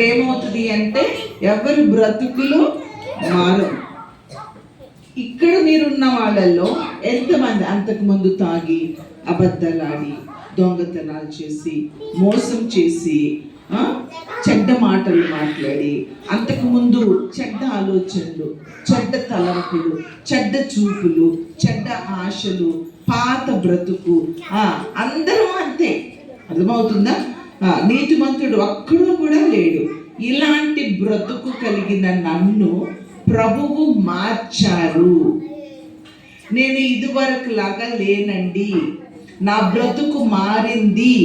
ఏమవుతుంది అంటే ఎవరు బ్రతుకులు మారు. ఇక్కడ మీరున్న వాళ్ళల్లో ఎంతమంది అంతకుముందు తాగి అబద్ధాలాడి దొంగతనాలు చేసి మోసం చేసి చెడ్డ మాటలు మాట్లాడి అంతకుముందు చెడ్డ ఆలోచనలు, చెడ్డ తలంపులు, చెడ్డ చూపులు, చెడ్డ ఆశలు, పాత బ్రతుకు, అందరూ అంతే. అర్థమవుతుందా? నీతిమంతుడు ఒక్కడు కూడా లేడు. ఇలాంటి బ్రతుకు కలిగిన నన్ను ప్రభువు మార్చారు. నేను ఇదివరకు లాగా లేనండి, నా బ్రతుకు మారింది,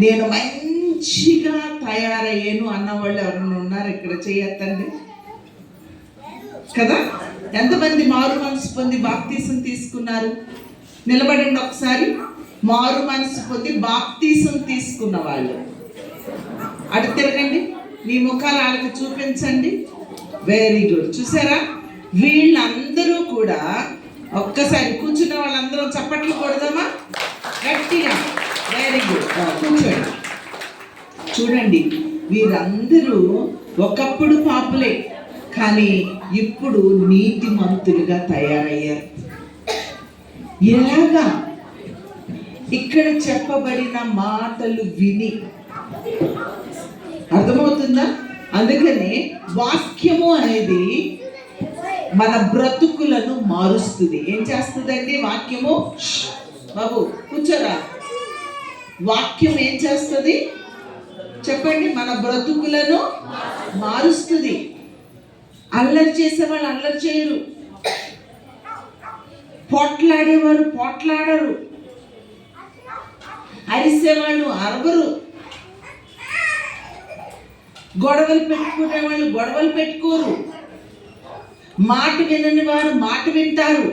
నేను మంచిగా తయారయ్యాను అన్నవాళ్ళు ఎవరైనా ఉన్నారు ఇక్కడ? చేయొద్దండి కదా. ఎంతమంది మారు మనసు పొంది బాప్తీసం తీసుకున్నారు? నిలబడండి ఒకసారి. మారు మనసు పొంది బాప్తీసం తీసుకున్న వాళ్ళు అటు తిరగండి, మీ ముఖాలు వాళ్ళకి చూపించండి. Very good. చూసారా? వీళ్ళందరూ కూడా ఒక్కసారి కూర్చున్న వాళ్ళందరూ చప్పట్లు కొడదామా గట్టిగా? Very good. కూర్చోండి. చూడండి, వీరందరూ ఒకప్పుడు పాపులే, కానీ ఇప్పుడు నీతిమంతులుగా తయారయ్యారు. ఎలాగా? ఇక్కడ చెప్పబడిన మాటలు విని. అర్థమవుతుందా? అందుకనే వాక్యము అనేది మన బ్రతుకులను మారుస్తుంది. ఏం చేస్తుందండి వాక్యము? బాబు కూర్చోరా. వాక్యం ఏం చేస్తుంది చెప్పండి? మన బ్రతుకులను మారుస్తుంది. అల్లరి చేసేవాళ్ళు అల్లరి చేయరు, పోట్లాడేవారు పోట్లాడరు, అరిసేవాళ్ళు అరవరు, గొడవలు పెట్టుకునే వాళ్ళు గొడవలు పెట్టుకోరు, మాట వినని వారు మాట వింటారు,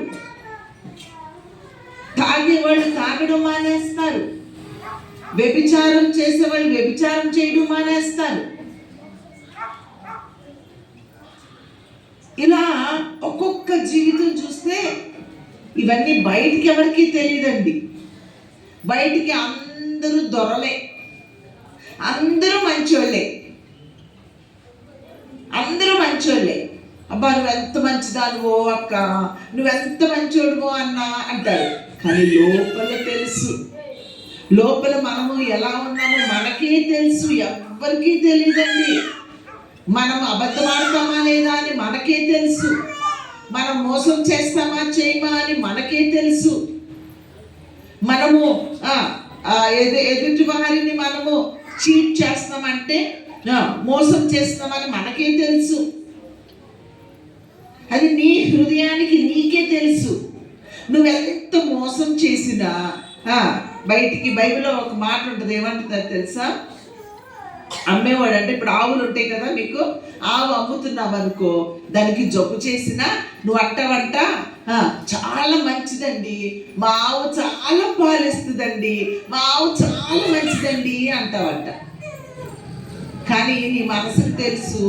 తాగేవాళ్ళు తాగడం మానేస్తారు, వ్యభిచారం చేసేవాళ్ళు వ్యభిచారం చేయడం మానేస్తారు. ఇలా ఒక్కొక్క జీవితం చూస్తే ఇవన్నీ బయటికి ఎవరికి తెలియదండి. బయటికి అందరూ దొరలే, అందరూ మంచోళ్ళే, అందరూ మంచోళ్ళే. అబ్బా నువ్వెంత మంచిదానివో అక్క, నువ్వెంత మంచోడువో అన్నా అంటారు. కానీ లోపల తెలుసు, లోపల మనము ఎలా ఉన్నామో మనకే తెలుసు, ఎవ్వరికీ తెలియదండి. మనం అబద్ధం ఆడతామా లేదా అని మనకే తెలుసు, మనం మోసం చేస్తామా చేయమా అని మనకే తెలుసు, మనము ఎదుటి వారిని మనము చీట్ చేస్తామంటే మోసం చేస్తామని మనకే తెలుసు. అది నీ హృదయానికి నీకే తెలుసు. నువ్వెంత మోసం చేసినా బయటికి బైబిల్లో ఒక మాట ఉంటుంది, ఏమంటుందో తెలుసా? అమ్మేవాడు అంటే ఇప్పుడు ఆవులు ఉంటాయి కదా, మీకు ఆవు అమ్ముతున్నావు అనుకో, దానికి జబ్బు చేసినా నువ్వు అంటావంట చాలా మంచిదండి, మా ఆవు చాలా పాలిస్తుందండి, మా ఆవు చాలా మంచిదండి అంటావంట. కానీ నీ మనసుకు తెలుసు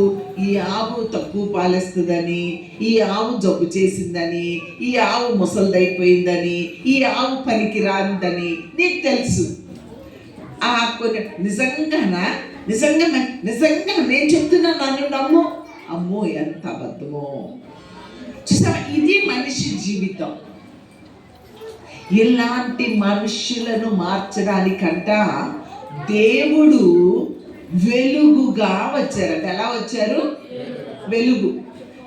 ఈ ఆవు తక్కువ పాలిస్తుందని, ఈ ఆవు జబ్బు చేసిందని, ఈ ఆవు ముసలిదైపోయిందని, ఈ ఆవు పనికి రానిదని నీకు తెలుసు. కొన్ని నిజంగా నేను చెప్తున్నా, నన్ను నమ్ము. అమ్మో ఎంత అబద్ధమో. చూసావా? ఇది మనిషి జీవితం. ఇలాంటి మనుషులను మార్చడానికంట దేవుడు వెలుగుగా వచ్చారంట. ఎలా వచ్చారు? వెలుగు.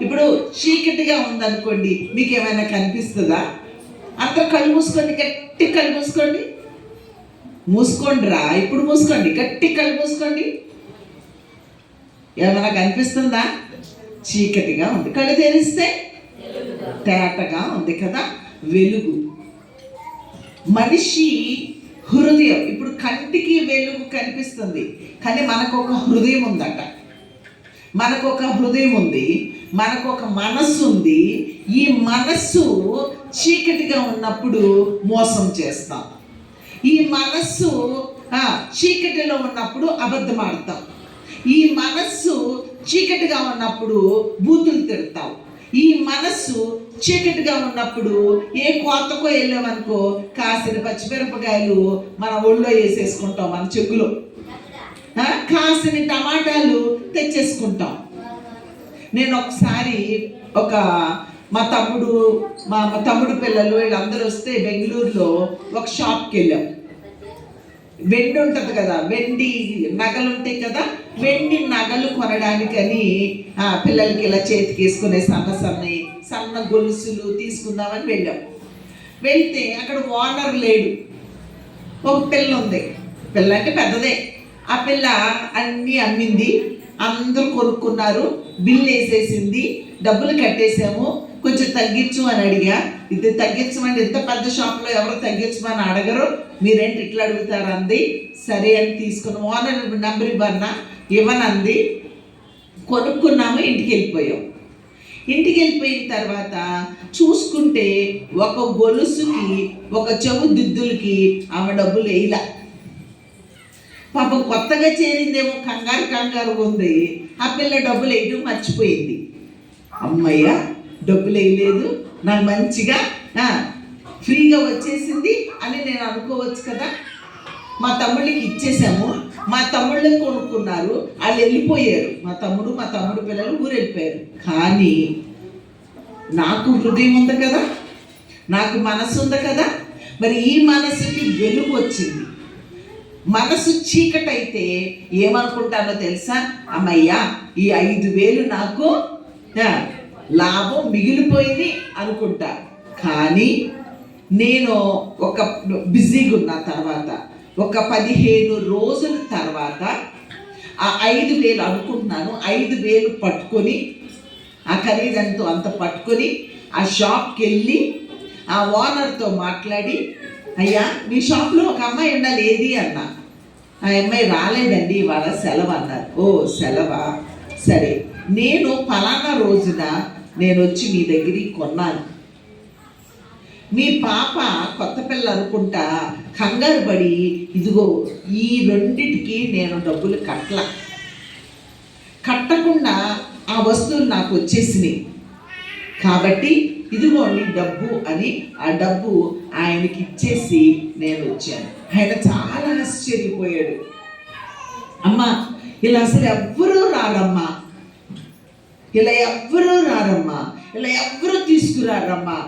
ఇప్పుడు చీకటిగా ఉందనుకోండి, మీకు ఏమైనా కనిపిస్తుందా? అంత కళ్ళు మూసుకోండి, గట్టి కళ్ళు మూసుకోండి. మూసుకోండి రా, ఇప్పుడు మూసుకోండి, గట్టి కళ్ళు మూసుకోండి. ఏమైనా కనిపిస్తుందా? చీకటిగా ఉంది. కళ్ళు తెరిస్తే తేటగా ఉంది కదా, వెలుగు. మనిషి హృదయం, ఇప్పుడు కంటికి వెలుగు కనిపిస్తుంది, కానీ మనకు ఒక హృదయం ఉందట. మనకు ఒక హృదయం ఉంది, మనకు ఒక మనస్సు ఉంది. ఈ మనస్సు చీకటిగా ఉన్నప్పుడు మోసం చేస్తాం. ఈ మనస్సు చీకటిలో ఉన్నప్పుడు అబద్ధం ఆడతాం. ఈ మనస్సు చీకటిగా ఉన్నప్పుడు బూతులు తిడతాం. ఈ మనస్సు చీకటిగా ఉన్నప్పుడు ఏ కోతకో వెళ్ళామనుకో, కాసిన పచ్చిమిరపకాయలు మన ఒళ్ళో వేసేసుకుంటాం, మన చెక్కులో. కాసిన టమాటాలు తెచ్చేసుకుంటాం. నేను ఒకసారి మా తమ్ముడు పిల్లలు వీళ్ళందరూ వస్తే బెంగళూరులో ఒక షాప్కి వెళ్ళాం. వెండి ఉంటుంది కదా, వెండి నగలు ఉంటాయి కదా, వెండి నగలు కొనడానికని పిల్లలకి ఇలా చేతికి వేసుకునే సన్న గొలుసులు తీసుకుందామని వెళ్ళాం. వెళ్తే అక్కడ ఓనర్ లేడు. ఒక పిల్ల ఉంది. పిల్ల అంటే పెద్దదే. ఆ పిల్ల అన్నీ అమ్మింది. అందరూ కొనుక్కున్నారు. బిల్ వేసేసింది. డబ్బులు కట్టేసాము. కొంచెం తగ్గించు అని అడిగా. ఇది తగ్గించమంటే ఇంత పెద్ద షాప్లో ఎవరు తగ్గించమని అడగరు, మీరేంటి ఇట్లా అడుగుతారు అంది. సరే అని తీసుకుని ఓనర్ నెంబర్ ఇవ్వనంది. కొనుక్కున్నాము. ఇంటికి వెళ్ళిపోయిన తర్వాత చూసుకుంటే ఒక గొలుసుకి ఒక చెవు దిద్దులకి ఆమె డబ్బులు వేయలా. పాపం కొత్తగా చేరిందేమో కంగారు ఉంది. ఆ పిల్ల డబ్బులు వేయడం మర్చిపోయింది. అమ్మయ్య, డబ్బులు వేయలేదు, నాకు మంచిగా ఫ్రీగా వచ్చేసింది అని నేను అనుకోవచ్చు కదా. మా తమ్ముళ్ళకి ఇచ్చేసాము. మా తమ్ముళ్ళని కొనుక్కున్నారు. వాళ్ళు వెళ్ళిపోయారు. మా తమ్ముడు పిల్లలు ఊరు వెళ్ళిపోయారు. కానీ నాకు హృదయం ఉంది కదా, నాకు మనసు ఉంది కదా. మరి ఈ మనసుకి వెలుగు వచ్చింది. మనసు చీకటైతే ఏమనుకుంటానో తెలుసా? అమ్మయ్యా, ఈ 5,000 నాకు లాభం మిగిలిపోయింది అనుకుంటా. కానీ నేను ఒక బిజీగా ఉన్న తర్వాత ఒక 15 రోజుల తర్వాత ఆ 5,000 అనుకుంటున్నాను. 5,000 పట్టుకొని, ఆ ఖరీదంతో అంత పట్టుకొని ఆ షాప్కి వెళ్ళి ఆ ఓనర్తో మాట్లాడి, అయ్యా మీ షాప్లో ఒక అమ్మాయి ఉండాలి, ఏది అన్నా. ఆ అమ్మాయి రాలేదండి, ఇవాళ సెలవు అన్నారు. ఓ సెలవా, సరే, నేను ఫలానా రోజున నేను వచ్చి మీ దగ్గరికి కొన్నాను. మీ పాప కొత్త పిల్ల అనుకుంటా కంగారు పడి, ఇదిగో ఈ 2టికి నేను డబ్బులు కట్టకుండా ఆ వస్తువులు నాకు వచ్చేసినాయి. కాబట్టి ఇదిగోండి డబ్బు అని ఆ డబ్బు ఆయనకి ఇచ్చేసి నేను వచ్చాను. ఆయన చాలా ఆశ్చర్యపోయాడు. అమ్మా, ఇలా అసలు ఎవ్వరూ రారమ్మా, ఇలా ఎవ్వరూ తీసుకురారమ్మా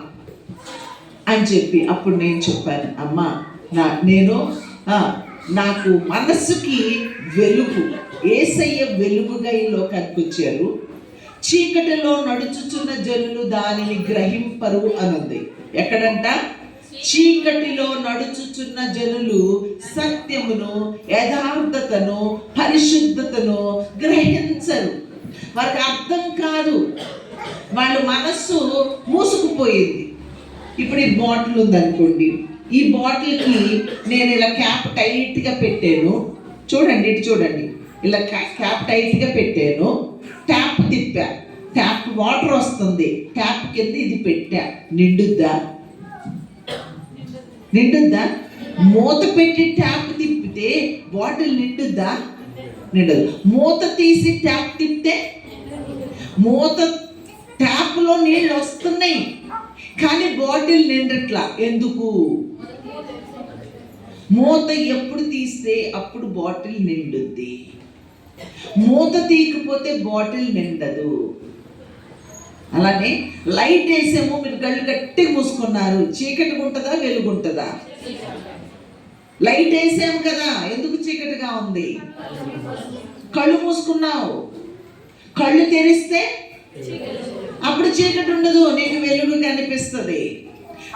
అని చెప్పి అప్పుడు నేను చెప్పాను, అమ్మా నాకు మనస్సుకి వెలుగు, యేసయ్య వెలుగుగా ఈ లోకానికి వచ్చారు. చీకటిలో నడుచుచున్న జనులు దానిని గ్రహింపరు అనుంది. ఎక్కడంట? చీకటిలో నడుచుచున్న జనులు సత్యమును, యథార్థతను, పరిశుద్ధతను గ్రహించరు. వారికి అర్థం కాదు. వాళ్ళ మనస్సు మూసుకుపోయింది. ఇప్పుడు ఈ బాటిల్ ఉందనుకోండి, ఈ బాటిల్కి నేను ఇలా క్యాప్ టైట్గా పెట్టాను. చూడండి, ఇటు చూడండి, ఇలా క్యాప్ టైట్గా పెట్టాను. ట్యాప్ తిప్పా, ట్యాప్ వాటర్ వస్తుంది. ట్యాప్ కింద ఇది పెట్టా, నిండుద్దా? మూత పెట్టి ట్యాప్ తిప్పితే బాటిల్ నిండుద్దా? నిండదు. మూత తీసి ట్యాప్ తిప్పితే ట్యాప్లో నీళ్ళు వస్తున్నాయి కానీ బాటిల్ నిండట్లా. ఎందుకు? మూత ఎప్పుడు తీస్తే అప్పుడు బాటిల్ నిండుద్ది. మూత తీయకపోతే బాటిల్ నిండదు. అలానే లైట్ వేసేమో మీరు కళ్ళు గట్టిగా మూసుకున్నారు, చీకటిగా ఉంటుందా వెలుగుంటుందా? లైట్ వేసాము కదా, ఎందుకు చీకటిగా ఉంది? కళ్ళు మూసుకున్నావు. కళ్ళు తెరిస్తే అప్పుడు చీకటి ఉండదు, నీకు వెలుగు కనిపిస్తుంది.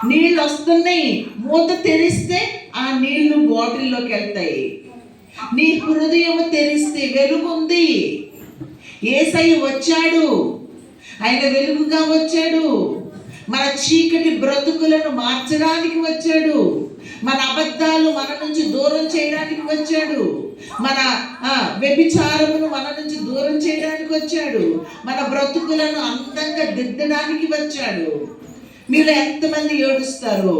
నీళ్ళు వస్తున్నాయి, మూత తెరిస్తే ఆ నీళ్లు బాటిల్లోకి వెళ్తాయి. నీ హృదయం తెరిస్తే వెలుగుంది. యేసయ్య వచ్చాడు, ఆయన వెలుగుగా వచ్చాడు. మన చీకటి బ్రతుకులను మార్చడానికి వచ్చాడు. మన అబద్ధాలు మన నుంచి దూరం చేయడానికి వచ్చాడు. మన వ్యభిచారమును మన నుంచి దూరం చేయడానికి వచ్చాడు. మన బ్రతుకులను అందంగా దిద్దడానికి వచ్చాడు. మీరు ఎంతమంది ఏడుస్తారో,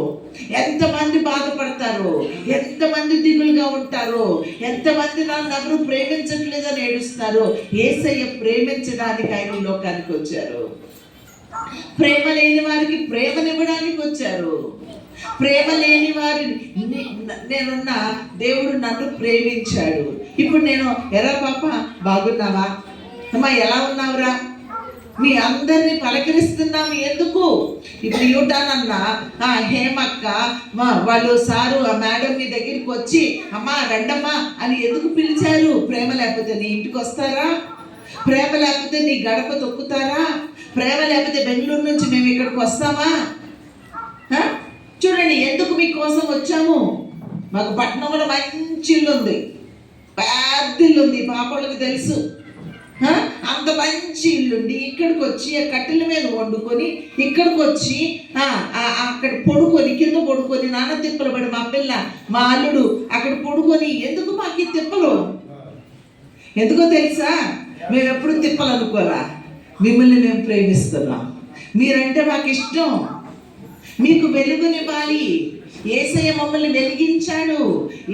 ఎంతమంది బాధపడతారో, ఎంతమంది దిగులుగా ఉంటారో, ఎంతమంది నన్ను ఎవరు ప్రేమించట్లేదని ఏడుస్తారో, యేసయ్య ప్రేమించడానికి ఆయన ఈ లోకానికి వచ్చారు. ప్రేమ లేని వారికి ప్రేమనివ్వడానికి వచ్చారు. ప్రేమ లేని వారిని నేనున్న దేవుడు నన్ను ప్రేమించాడు. ఇప్పుడు నేను ఎరా పాప బాగున్నావా, అమ్మా ఎలా ఉన్నావురా, మీ అందరినీ పలకరిస్తున్నాము. ఎందుకు? ఇప్పుడు యూటానన్నా హేమక్క వాళ్ళు సారు ఆ మేడం మీ దగ్గరికి వచ్చి అమ్మా రండమ్మా అని ఎందుకు పిలిచారు? ప్రేమ లేకపోతే నీ ఇంటికి వస్తారా? ప్రేమ లేకపోతే నీ గడప తొక్కుతారా? ప్రేమ లేకపోతే బెంగళూరు నుంచి మేము ఇక్కడికి వస్తామా? చూడండి, ఎందుకు మీకోసం వచ్చాము. మాకు పట్టణంలో మంచి ఇల్లు ఉంది, పెద్ద ఇల్లు ఉంది, పాపళ్ళకి తెలుసు. అంత మంచి ఇల్లుండి ఇక్కడికి వచ్చి ఆ కట్టెల మీద వండుకొని ఇక్కడికి వచ్చి అక్కడ పడుకొని కింద పడుకొని నాన్న తిప్పలు పడి మా పిల్ల మా అల్లుడు అక్కడ పడుకొని, ఎందుకు మాకు ఈ తిప్పలు? ఎందుకో తెలుసా? మేము ఎప్పుడు తిప్పలు అనుకోరా, మిమ్మల్ని మేము ప్రేమిస్తున్నాం, మీరంటే మాకు ఇష్టం, మీకు వెలుగునివ్వాలి. యేసయ్య మమ్మల్ని వెలిగించాడు,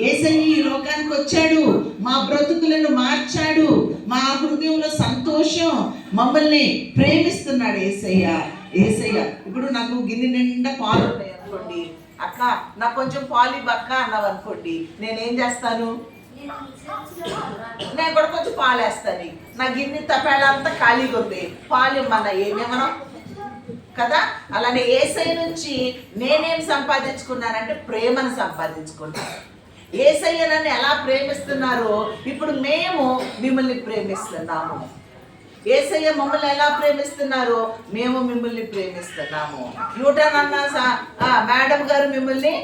యేసయ్య ఈ లోకానికి వచ్చాడు, మా బ్రతుకులను మార్చాడు, మా హృదయంలో సంతోషం, మమ్మల్ని ప్రేమిస్తున్నాడు యేసయ్య. యేసయ్య ఇప్పుడు నాకు గిన్నె నిండా పాలు ఉన్నాయి అనుకోండి, అక్క నాకు కొంచెం పాలు బక్క అన్నావు అనుకోండి, నేనేం చేస్తాను? నేను కూడా కొంచెం పాలు వేస్తాను. నా గిన్నె తపేళంతా ఖాళీగా ఉంది, పాలు ఇమ్మన్నా ఏమేమన్నా కదా. అలానే యేసయ్య నుంచి నేనేం సంపాదించుకున్నానంటే ప్రేమను సంపాదించుకున్నాను. యేసయ్య నన్ను ఎలా ప్రేమిస్తున్నారో ఇప్పుడు మేము మిమ్మల్ని ప్రేమిస్తున్నాము. యేసయ్య మమ్మల్ని ఎలా ప్రేమిస్తున్నారో మేము మిమ్మల్ని ప్రేమిస్తున్నాము. యూటర్న్ అన్నా మేడం గారు మిమ్మల్ని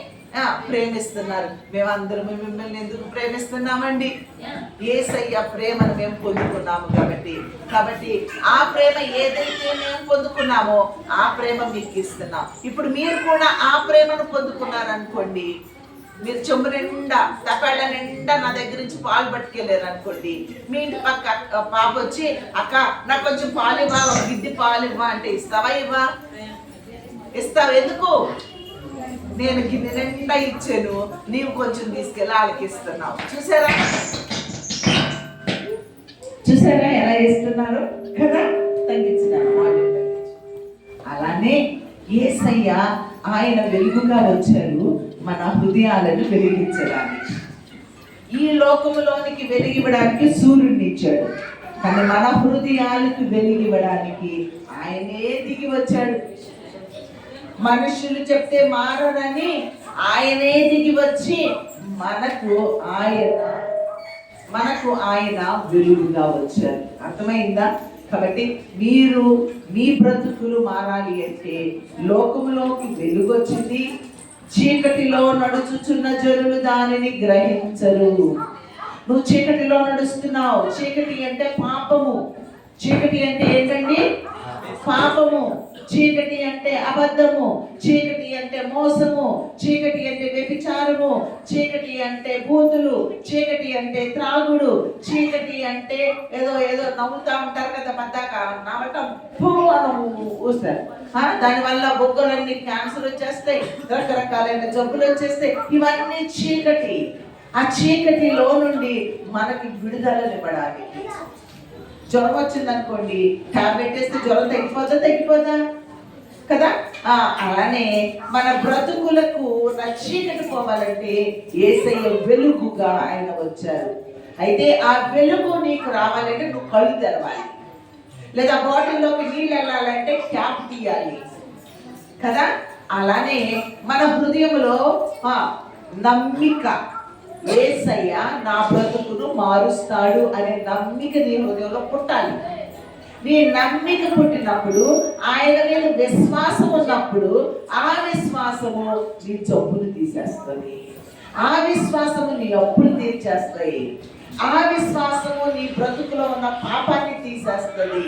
ప్రేమిస్తున్నారు. మేమందరం మిమ్మల్ని ఎందుకు ప్రేమిస్తున్నామండి? యేసయ్య ప్రేమను మేము పొందుకున్నాము కాబట్టి ఆ ప్రేమ ఏదైతే మేము పొందుకున్నామో ఆ ప్రేమ మీకు ఇస్తున్నాం. ఇప్పుడు మీరు కూడా ఆ ప్రేమను పొందుకున్నారనుకోండి, మీరు చెంబు నిండా తపేళ్ళ నిండా నా దగ్గర నుంచి పాలు పట్టుకెళ్ళారు అనుకోండి, మీ ఇంటి పక్క పాప వచ్చి అక్క నాకు కొంచెం పాలు ఇవ్వా, గిద్ది పాలు ఇవ్వా అంటే ఇస్తావా? ఇస్తావు. ఎందుకు? నేను గిన్నె నిండా ఇచ్చాను, నీవు కొంచెం తీసుకెళ్ళి వాళ్ళకి ఇస్తున్నావు. చూసారా ఎలా ఇస్తున్నారు కదా? తగ్గించినారు. అలానే యేసయ్య ఆయన వెలుగుగా వచ్చారు మన హృదయాలను వెలిగించడానికి. ఈ లోకములోనికి వెలిగివ్వడానికి సూర్యుడిని ఇచ్చాడు, కానీ మన హృదయాలకు వెలిగివ్వడానికి ఆయనే దిగి వచ్చాడు. మనుషులు చెప్తే మారనని ఆయనే దిగి వచ్చి మనకు ఆయన వెలుగుగా వచ్చారు. అర్థమైందా? కాబట్టి మీరు మీ బ్రతుకులు మారాలి అంటే లోకములోకి వెలుగు వచ్చింది, చీకటిలో నడుచుచున్న జనులు దానిని గ్రహించరు. నువ్వు చీకటిలో నడుస్తున్నావు. చీకటి అంటే పాపము. చీకటి అంటే ఏంటండి? పాపము. చీకటి అంటే అబద్ధము, చీకటి అంటే మోసము, చీకటి అంటే వ్యభిచారము, చీకటి అంటే బూతులు, చీకటి అంటే త్రాగుడు, చీకటి అంటే ఏదో ఏదో నవ్వుతా ఉంటారు కదా, పద్దాక నవ్వటం ఊస్తారు. దానివల్ల బొగ్గలన్నీ క్యాన్సర్ వచ్చేస్తాయి, రకరకాలైన జబ్బులు వచ్చేస్తాయి. ఇవన్నీ చీకటి. ఆ చీకటిలో నుండి మనకి విడుదలనివ్వడానికి. జ్వరం వచ్చిందనుకోండి, టాబ్లెట్ వేస్తే జ్వరం తగ్గిపోదా కదా? అలానే మన బ్రతుకులకు చీకటి పోవాలంటే యేసయ్య వెలుగుగా ఆయన వచ్చారు. అయితే ఆ వెలుగు నీకు రావాలంటే నువ్వు కళ్ళు తెరవాలి, లేదా బాటిల్లోకి నీళ్ళు వెళ్ళాలంటే క్యాప్ తీయాలి కదా. అలానే మన హృదయంలో నమ్మిక, యేసయ్య నా బ్రతుకును మారుస్తాడు అనే నమ్మిక నీ హృదయంలో పుట్టాలి. నీ నమ్మిక పుట్టినప్పుడు, ఆయన మీద విశ్వాసం ఉన్నప్పుడు, ఆ విశ్వాసము నీ జబ్బులు తీసేస్తుంది, ఆ విశ్వాసము నీ అప్పులు తీర్చేస్తాయి, ఆ విశ్వాసము నీ బ్రతుకులో ఉన్న పాపాన్ని తీసేస్తుంది.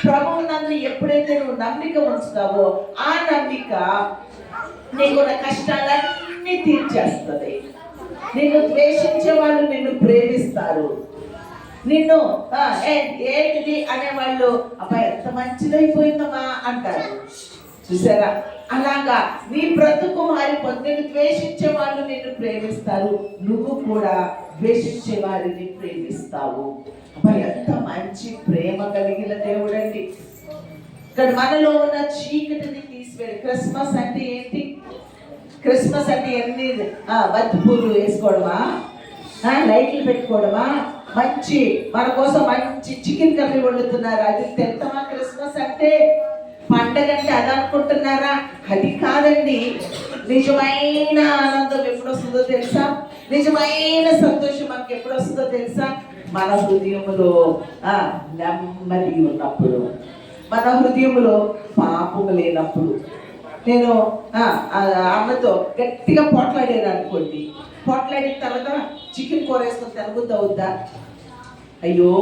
ప్రభువు నందు ఎప్పుడైతే నువ్వు నమ్మిక ఉంచుతావో ఆ నమ్మిక నీకున్న కష్టాలన్నీ తీర్చేస్తుంది. నిన్ను ద్వేషించే వాళ్ళు నిన్ను ప్రేమిస్తారు. నిన్ను ఏంటిది అనేవాళ్ళు అబ్బాయి ఎంత మంచిదైపోయిందమ్మా అంటారు. చూసారా? అలాగా నీ బ్రతుకు మారిపోతుంది. నిన్ను ద్వేషించే వాళ్ళు నిన్ను ప్రేమిస్తారు, నువ్వు కూడా ద్వేషించే వారిని ప్రేమిస్తావు. అబ్బాయి ఎంత మంచి ప్రేమ కలిగిన దేవుడండి. ఇక్కడ మనలో ఉన్న చీకటిని తీసివేడు. క్రిస్మస్ అంటే ఏంటి? క్రిస్మస్ అంటే ఎన్ని బంతి పూలు వేసుకోవడమా, లైట్లు పెట్టుకోవడమా, మంచి మన కోసం మంచి చికెన్ కర్రీ వండుతున్నారు, అది తింటామా? క్రిస్మస్ అంటే పండగ అంటే అది అనుకుంటున్నారా? అది కాదండి. నిజమైన ఆనందం ఎప్పుడు వస్తుందో తెలుసా? నిజమైన సంతోషం మనకి ఎప్పుడు వస్తుందో తెలుసా? మన హృదయములో నెమ్మది ఉన్నప్పుడు, మన హృదయములో పాపము లేనప్పుడు. నేను అమ్మతో గట్టిగా పోట్లాడాను అనుకోండి, పోట్లాడిన తర్వాత చికెన్ కూర వేసుకొని తినబుద్ధి అవుద్దా? అయ్యో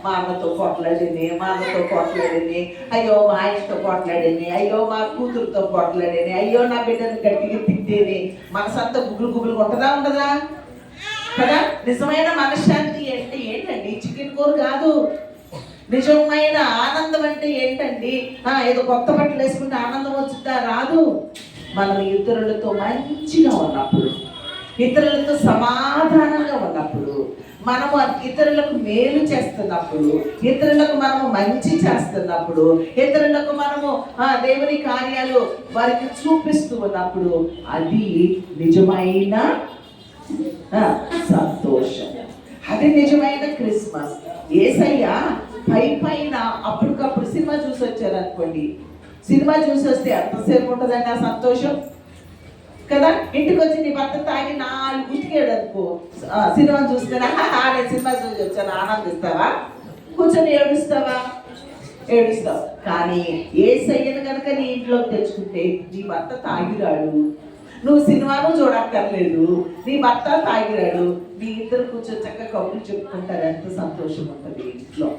మా అమ్మతో పోట్లాడింది, మా అమ్మతో పోట్లాడింది, అయ్యో మా ఆయనతో పోట్లాడింది, అయ్యో మా కూతురుతో పోట్లాడింది, అయ్యో నా బిడ్డను గట్టిగా తిట్టేది, మనసంతా గుబులు ఉంటుందా ఉండదా కదా? నిజమైన మనశ్శాంతి అంటే ఏంటండి? చికెన్ కూర కాదు. నిజమైన ఆనందం అంటే ఏంటండి? ఏదో కొత్త బట్టలు వేసుకుంటే ఆనందం వచ్చిందా? రాదు. మనం ఇతరులతో మంచిగా ఉన్నప్పుడు, ఇతరులతో సమాధానంగా ఉన్నప్పుడు, మనము ఇతరులకు మేలు చేస్తున్నప్పుడు, ఇతరులకు మనము మంచి చేస్తున్నప్పుడు, ఇతరులకు మనము దేవుని కార్యాలు వారికి చూపిస్తూ ఉన్నప్పుడు, అది నిజమైన సంతోషం. అది నిజమైన క్రిస్మస్. యేసయ్య పైన అప్పటికప్పుడు సినిమా చూసి వచ్చారు అనుకోండి, సినిమా చూసి వస్తే ఎంతసేపు ఉంటుందండి ఆ సంతోషం కదా? ఇంటికి వచ్చి నీ భర్త తాగి 4 గుర్తికేడు అనుకో, సినిమా చూస్తేనా నేను సినిమా చూసి వచ్చాను ఆనందిస్తావా? కూర్చొని ఏడుస్తావా? ఏడుస్తావు. కానీ యేసయ్యను కనుక నీ ఇంట్లోకి తెచ్చుకుంటే నీ భర్త తాగిరాడు, నువ్వు సినిమాను చూడక్కర్లేదు, నీ భర్త తాగిరాడు, మీ ఇద్దరు కూర్చొని చక్కగా కబుర్లు చెప్పుకుంటారు. ఎంత సంతోషం ఉంటుంది ఇంట్లో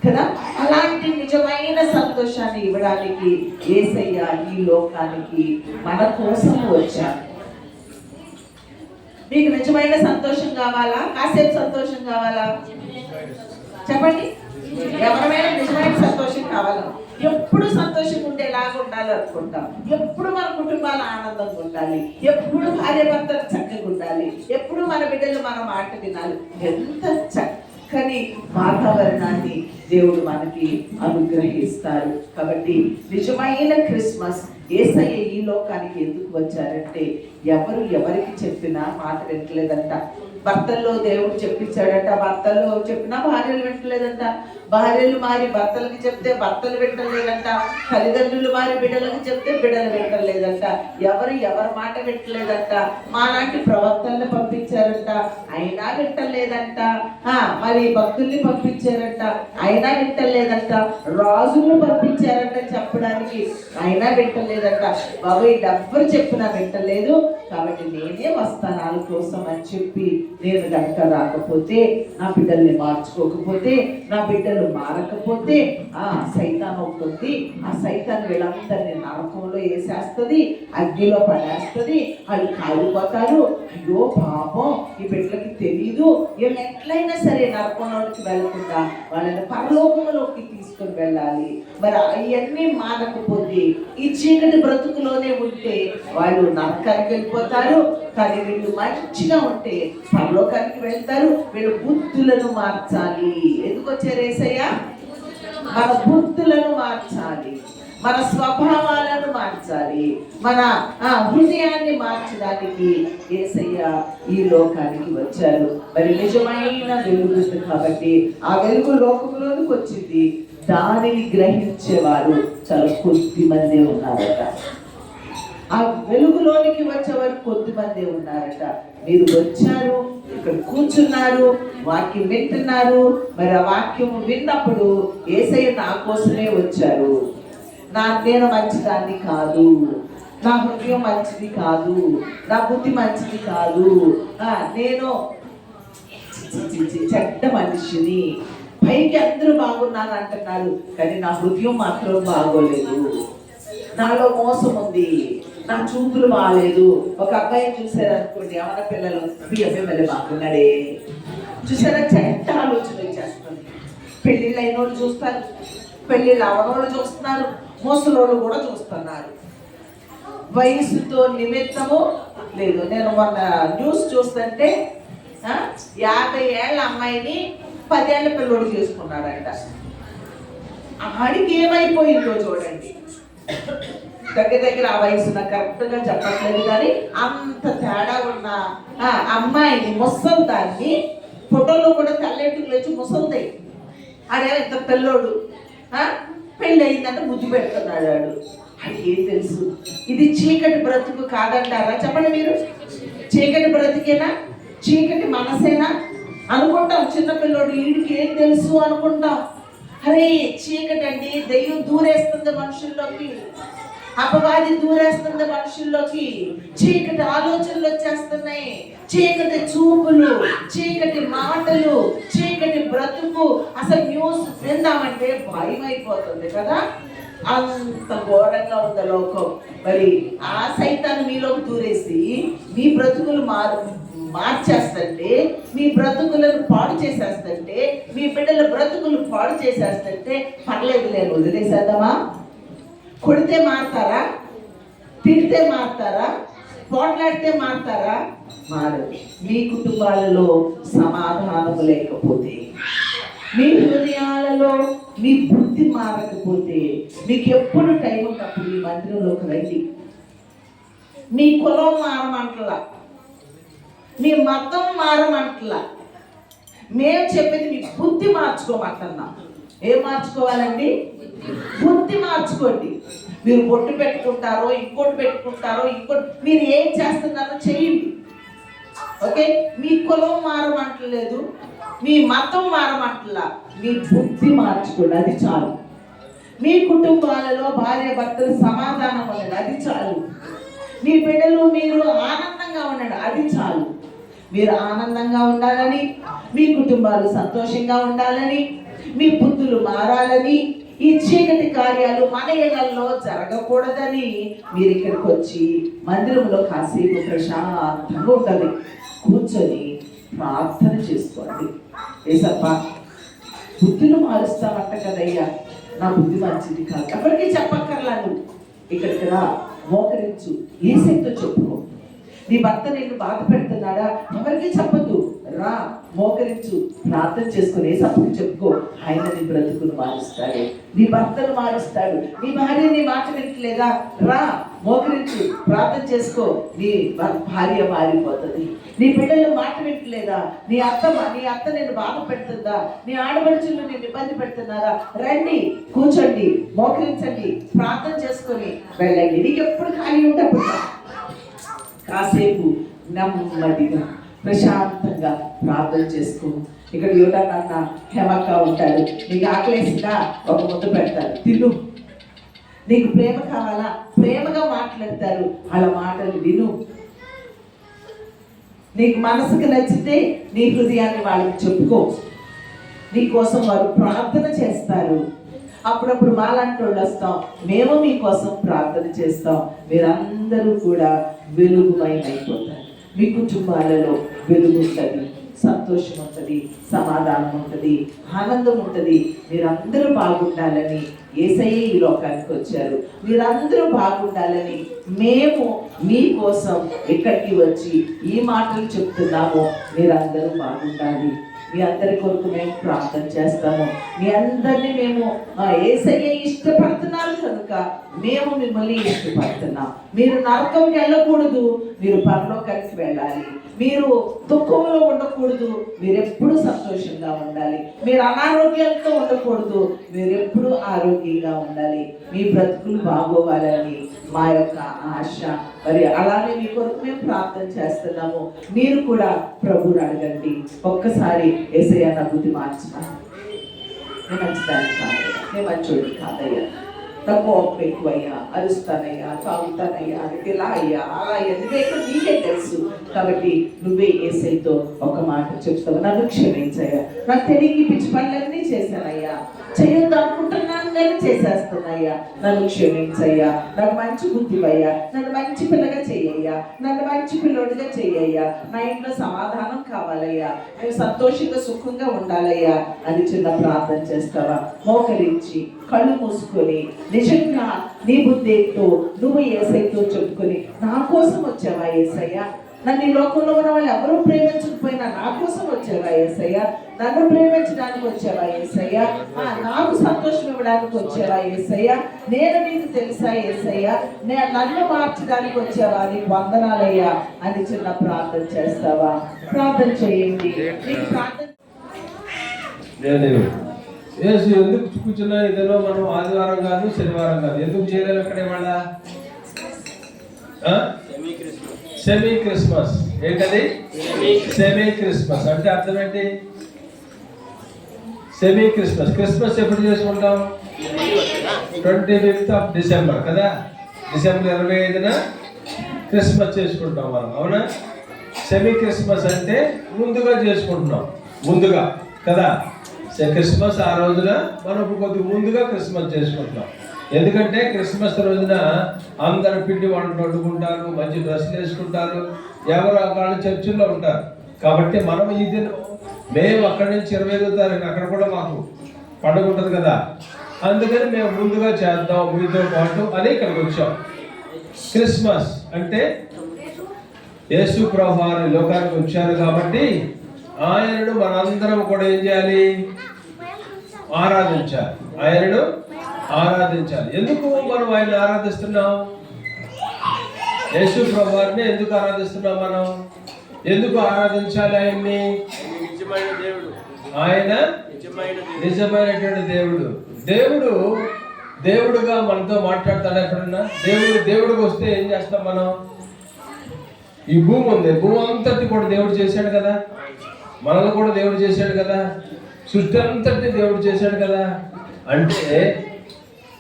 కదా? అలాంటి నిజమైన సంతోషాన్ని ఇవ్వడానికి యేసయ్య ఈ లోకానికి మన కోసం వచ్చారు. మీకు నిజమైన సంతోషం కావాలా? కాసేపు సంతోషం కావాలా? చెప్పండి. ఎవరైనా నిజమైన సంతోషం కావాలా? ఎప్పుడు సంతోషంగా ఉండేలాగా ఉండాలి అనుకుంటాం. ఎప్పుడు మన కుటుంబాలు ఆనందంగా ఉండాలి, ఎప్పుడు భార్య భర్తలు చక్కగా ఉండాలి, ఎప్పుడు మన బిడ్డలు మన మాట వినాలి. ఎంత చక్కని వాతావరణాన్ని దేవుడు మనకి అనుగ్రహిస్తారు. కాబట్టి నిజమైన క్రిస్మస్ యేసయ్య ఈ లోకానికి ఎందుకు వచ్చారంటే, ఎవరికి చెప్పినా మాట వినట్లేదంట. భర్తల్లో దేవుడు చెప్పించాడట, భర్తల్లో చెప్పినా భార్యలు వింటలేదంట, భార్యలు మారి భర్తలకి చెప్తే భర్తలు వింటలేదంట, తల్లిదండ్రులు మారి బిడ్డలకు చెప్తే బిడ్డలు వింటలేదంట, ఎవరి మాట వింటలేదంట. మాలాంటి ప్రవక్తల్ని పంపించారంట, అయినా వింటలేదంట. మరి భక్తుల్ని పంపించారంట, అయినా వింటలేదంట. రాజులను పంపించారంట చెప్పడానికి, అయినా వింటలేదంట. బాబు వీళ్ళెవ్వరు చెప్పినా వింటలేదు, కాబట్టి నేనే వస్తాను వాళ్ళ కోసం అని చెప్పి, నేను కనుక రాకపోతే, నా బిడ్డల్ని మార్చుకోకపోతే, నా బిడ్డలు మారకపోతే సైతాన్ ఉంటుంది. ఆ సైతాన్ వీళ్ళందరినీ నరకంలో వేసేస్తుంది, అగ్నిలో పడేస్తుంది, వాళ్ళు కాలిపోతారు. అయ్యో పాపం, ఈ బిడ్డలకి తెలీదు, వీళ్ళు ఎట్లయినా సరే నరకంలోకి వెళ్ళకుండా వాళ్ళని పరలోకంలోకి తీసుకొని వెళ్ళాలి. మరి అవన్నీ మానకపోతే, ఈ చీకటి బ్రతుకులోనే ఉంటే వాళ్ళు నరకానికి వెళ్ళిపోతారు. కానీ వీళ్ళు మంచిగా ఉంటే పరలోకానికి వెళ్తారు. వీళ్ళు బుద్ధులను మార్చాలి. ఎందుకు వచ్చారు యేసయ్య? మన బుద్ధులను మార్చాలి, మన స్వభావాలను మార్చాలి, మన హృదయాన్ని మార్చడానికి యేసయ్య ఈ లోకానికి వచ్చారు. మరి నిజమైన వెలుగు కాబట్టి ఆ వెలుగు లోకంలోనికి వచ్చింది. దానిని గ్రహించేవారు చాలా కొద్ది మంది ఉన్నారట. ఆ వెలుగులోనికి వచ్చేవారు కొద్ది మంది ఉన్నారట. మీరు వచ్చారు, ఇక్కడ కూర్చున్నారు, వాక్యం వింటున్నారు. మరి ఆ వాక్యం విన్నప్పుడు యేసయ్య నా కోసమే వచ్చారు, నేను మంచిదాన్ని కాదు, నా హృదయం మంచిది కాదు, నా బుద్ధి మంచిది కాదు, నేను చెడ్డ మనిషిని, పైకి అందరూ బాగున్నాను అంటున్నారు, కానీ నా హృదయం మాత్రం బాగోలేదు, నాలో మోసం ఉంది, నా చూపులు బాగాలేదు. ఒక అబ్బాయిని చూసారనుకోండి, యవన పిల్లలు, మీ అబ్బాయి మళ్ళీ బాగున్నాడే చూసారా, చెడ్డ ఆలోచన వచ్చేస్తుంది. పెళ్ళిళ్ళు అయిన వాళ్ళు చూస్తారు, పెళ్ళిళ్ళు అవనోళ్ళు చూస్తున్నారు, మోసలోళ్ళు కూడా చూస్తున్నారు. వయసుతో నిమిత్తము లేదు. నేను మొన్న న్యూస్ చూస్తుంటే 50 ఏళ్ళ అమ్మాయిని 10 ఏళ్ళ పిల్లోడు చేసుకున్నాడంట. ఆడికి ఏమైపోయిందో చూడండి. దగ్గర దగ్గర ఆ వయసు నాకు కరెక్ట్గా చెప్పట్లేదు, కానీ అంత తేడా ఉన్న అమ్మాయిని ముసల్దాన్ని ఫోటోలో కూడా తెల్లెంటుకు లేచి ముసల్ది, ఆడేమో ఇంత పిల్లోడు పెళ్ళి అయిందంటే ముద్దు పెడుతున్నాడు వాడు. అది ఏం తెలుసు? ఇది చీకటి బ్రతుకు కాదంటారా? చెప్పండి మీరు. చీకటి బ్రతికేనా? చీకటి మనసేనా అనుకుంటాం. చిన్నపిల్లోడు వీడికి ఏం తెలుసు అనుకుంటాం. అరే చీకటి అండి, దెయ్యం దూరేస్తుంది మనుషుల్లోకి, అపవాది దూరేస్తుంది మనుషుల్లోకి, చీకటి ఆలోచనలు వచ్చేస్తున్నాయి, చీకటి చూపులు, చీకటి మాటలు, చీకటి బ్రతుకు. అసలు న్యూస్ విందామంటే భయం అయిపోతుంది కదా, అంత ఘోరంగా ఉంది లోకం. మరి ఆ సైతాన్ని మీలోకి దూరేసి మీ బ్రతుకులు మార్చేస్తుంటే, మీ బ్రతుకులను పాడు చేసేస్తుంటే, మీ బిడ్డల బ్రతుకులు పాడు చేసేస్తుంటే పర్లేదు లేదు, వదిలేసేద్దామా? కొడితే మారుతారా? తిడితే మారుతారా? పోట్లాడితే మారుతారా? మారు. మీ కుటుంబాలలో సమాధానం లేకపోతే, మీ హృదయాలలో మీ బుద్ధి మారకపోతే, మీకు ఎప్పుడు టైం ఉన్నప్పుడు ఈ మందిరంలోకి రండి. మీ కులం మారమంటలా, మీ మతం మారమంటలా, మేము చెప్పేది మీ బుద్ధి మార్చుకోమంటున్నాం. ఏం మార్చుకోవాలండి? బుద్ధి మార్చుకోండి. మీరు బొట్టు పెట్టుకుంటారో, ఇంకోటి పెట్టుకుంటారో, ఇంకోటి మీరు ఏం చేస్తున్నారో చేయండి. ఓకే, మీ కులం మారమంటలేదు, మీ మతం మారమంటలా, మీ బుద్ధి మార్చుకోండి, అది చాలు. మీ కుటుంబాలలో భార్య భర్తలు సమాధానం ఉండండి, అది చాలు. మీ బిడ్డలు మీరు ఆనందంగా ఉండండి, అది చాలు. మీరు ఆనందంగా ఉండాలని, మీ కుటుంబాలు సంతోషంగా ఉండాలని, మీ బుద్ధులు మారాలని, ఈ చీకటి కార్యాలు మన ఇళ్లలో జరగకూడదని మీరు ఇక్కడికి వచ్చి మందిరంలో కాసేపు ప్రశాంతంగా ఉండాలి. కూర్చొని ప్రార్థన చేసుకోండి. ఏసప్పా బుద్ధులు మారుస్తామంట కదయ్యా, నా బుద్ధి మంచిది కాదు. ఎవరికి చెప్పక్కర్లా, నువ్వు ఇక్కడికి రా, మోకరించు, ఏసైతో చెప్పుకో. నీ భర్త నిన్ను బాధ పెడుతున్నాడా? ఎవరికి చెప్పద్దు, రా మోకరించు, ప్రార్థన చేసుకుని ఏసప్పుకి చెప్పుకో. ఆయన నీ బ్రతుకును మారుస్తాడు, నీ భర్తను మారుస్తాడు. నీ భార్య నీ మాట వింటలేదా? రా మోకరించు, ప్రార్థన చేసుకో, నీ భార్య మారిపోతుంది. నీ బిడ్డలు మాట వింటలేదా? నీ అత్త నిన్ను బాధ పెడుతుందా? నీ ఆడపడుచులు నిన్ను ఇబ్బంది పెడుతున్నారా? రండి, కూర్చోండి, మోకరించండి, ప్రార్థన చేసుకొని వెళ్ళండి. నీకు ఎప్పుడు ఖాళీ ఉండప్పుడు కాసేపు నెమ్మదిగా ప్రశాంతంగా ప్రార్థన చేసుకో. ఇక్కడ యోటన్న హేమక్క ఉంటాడు, నీకు ఆకలేసినా ఒక ముద్ద పెడతారు, తిను. నీకు ప్రేమ కావాలా? ప్రేమగా మాట్లాడతారు, వాళ్ళ మాటలు విను. నీకు మనసుకు నచ్చితే నీ హృదయాన్ని వాళ్ళకి చెప్పుకో. నీకోసం వారు ప్రార్థన చేస్తారు. అప్పుడప్పుడు మాలాంటి వాళ్ళు వస్తాం, మేము మీకోసం ప్రార్థన చేస్తాం. మీరందరూ కూడా వెలుగుమయమైపోతారు. మీ కుటుంబాలలో వెలుగు ఉంటుంది, సంతోషం ఉంటుంది, సమాధానం ఉంటుంది, ఆనందం ఉంటుంది. మీరందరూ బాగుండాలని యేసయ్య ఈ లోకానికి వచ్చారు. మీరందరూ బాగుండాలని మేము మీకోసం ఇక్కడికి వచ్చి ఈ మాటలు చెప్తున్నాము. మీరందరూ బాగుండాలి. మీ అందరి కొరకు మేము ప్రార్థన చేస్తాము. మీ అందరినీ మేము యేసయ్య ఇష్టపడుతున్నారు కనుక మేము మిమ్మల్ని ఇష్టపడుతున్నాం. మీరు నరకంకి వెళ్ళకూడదు, మీరు పరలోకానికి వెళ్ళాలి. మీరు దుఃఖంలో ఉండకూడదు, మీరెప్పుడు సంతోషంగా ఉండాలి. మీరు అనారోగ్యంతో ఉండకూడదు, మీరెప్పుడు ఆరోగ్యంగా ఉండాలి. మీ బ్రతుకులు బాగోవాలని మా యొక్క ఆశ. మరి అలానే మీ కొరకు మేము ప్రార్థన చేస్తున్నాము. మీరు కూడా ప్రభువుని అడగండి. ఒక్కసారి యేసయ్య నా బుద్ధి మార్చుతా, నేను మంచిదాన్ని కాదయ్యా, నేను మంచోడిని కాదయ్యా, నా కోపం ఎక్కువయ్యా, అరుస్తానయ్యా, తాగుతానయ్యా, అది ఇలా అయ్యా, అలా అయ్యా, నీకే తెలుసు. కాబట్టి నువ్వే యేసయ్యతో ఒక మాట చెప్తావు, నన్ను క్షమించయ్యా, నాకు తెలియని పిచ్చి పనులన్నీ చేశానయ్యా, చేయొద్దు అనుకుంటున్నాను నేను చేసేస్తున్నాయ్యా, నన్ను క్షమించయ్యా, నాకు మంచి బుద్ధివయ్యా, నన్ను మంచి పిల్లగా చెయ్యయ్యా, నన్ను మంచి పిల్లోడిగా చెయ్యయ్యా, నా ఇంట్లో సమాధానం కావాలయ్యా, నేను సంతోషంగా సుఖంగా ఉండాలయ్యా అని చిన్న ప్రార్థన చేస్తావా? మోకరించి కళ్ళు మూసుకొని నిజంగా నీ బుద్ధి ఏంటో నువ్వు యేసయ్యతో చెప్పుకొని, నా కోసం వచ్చావా యేసయ్య, నన్ను ఈ లోకంలో ఉన్న వాళ్ళు ఎవరూ ప్రేమించకపోయినా నా కోసం వచ్చావా యేసయ్య, నన్ను ప్రేమించడానికి వచ్చావా యేసయ్య, నాకు సంతోషం ఇవ్వడానికి వచ్చావా యేసయ్య, నేను నీకు తెలుసా యేసయ్య, నన్ను మార్చడానికి వచ్చావా, నీకు వందనాలయ్యా అని చిన్న ప్రార్థన చేస్తావా? ప్రార్థన చేయండి. నీకు ప్రార్థన యేసు ఎందుకు కూర్చున్నా ఇదేలో మనం ఆదివారం కాదు శనివారం కాదు ఎందుకు చేయలేము అక్కడే మళ్ళా సెమీ క్రిస్మస్. ఏంటది సెమీ క్రిస్మస్ అంటే అర్థం ఏంటి? Semi Christmas. క్రిస్మస్ ఎప్పుడు చేసుకుంటాం? 25th of December కదా. డిసెంబర్ 25న క్రిస్మస్ చేసుకుంటాం మనం, అవునా? సెమీ క్రిస్మస్ అంటే ముందుగా చేసుకుంటున్నాం, ముందుగా కదా. క్రిస్మస్ ఆ రోజున మనం కొద్దిగా ముందుగా క్రిస్మస్ చేసుకుంటున్నాం. ఎందుకంటే క్రిస్మస్ రోజున అందరు పిండి వంటలు వండుకుంటారు, మంచి డ్రెస్సులు వేసుకుంటారు, ఎవరు అక్కడ చర్చిల్లో ఉంటారు. కాబట్టి మనం ఈ దినం మేము అక్కడి నుంచి 25వ తారీఖు అక్కడ కూడా మాకు పండుగ ఉంటుంది కదా, అందుకని మేము ముందుగా చేద్దాం మీతో పాటు అని ఇక్కడికి వచ్చాం. క్రిస్మస్ అంటే యేసు ప్రభువారు లోకానికి వచ్చారు కాబట్టి ఆయనను మనందరం కూడా ఏం చేయాలి? ఆరాధించాలి. ఆయనను ఆరాధించాలి. ఎందుకు మనం ఆయన ఆరాధిస్తున్నాం? యేసు ప్రభువారిని ఎందుకు ఆరాధిస్తున్నాం మనం? ఎందుకు ఆరాధించాలి ఆయన్ని? ఆయన నిజమైనటువంటి దేవుడు. దేవుడు దేవుడుగా మనతో మాట్లాడతాడు. ఎక్కడన్నా దేవుడికి వస్తే ఏం చేస్తాం మనం? ఈ భూమి ఉంది, భూమి అంతటి కూడా దేవుడు చేశాడు కదా, మనల్ని కూడా దేవుడు చేశాడు కదా, సృష్టి అంతటి దేవుడు చేశాడు కదా. అంటే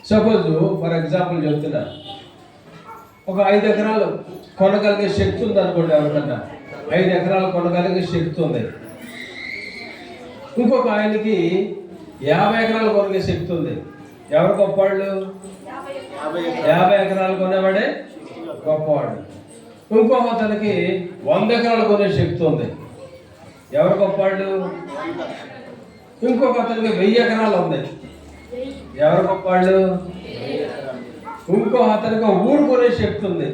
సపోజ్ ఫర్ ఎగ్జాంపుల్ చెప్తున్నా, ఒక 5 ఎకరాలు కొనగలిగే శక్తి ఉంది అనుకోండి. ఎవరికన్నా 5 ఎకరాలు కొనగలిగే శక్తి ఉంది. ఇంకొక ఆయనకి 50 ఎకరాలు కొనగే శక్తి ఉంది. ఎవరు గొప్పవాళ్ళు? 50 ఎకరాలు కొనేవాడే గొప్పవాడు. ఇంకొక అతనికి 100 ఎకరాలు కొనే శక్తి ఉంది. ఎవరు గొప్పవాళ్ళు? ఇంకొక అతనికి 1000 ఎకరాలు ఉంది. ఎవరు గొప్పవాళ్ళు? ఇంకో అతనికి ఊరు కొనే శక్తి ఉంది.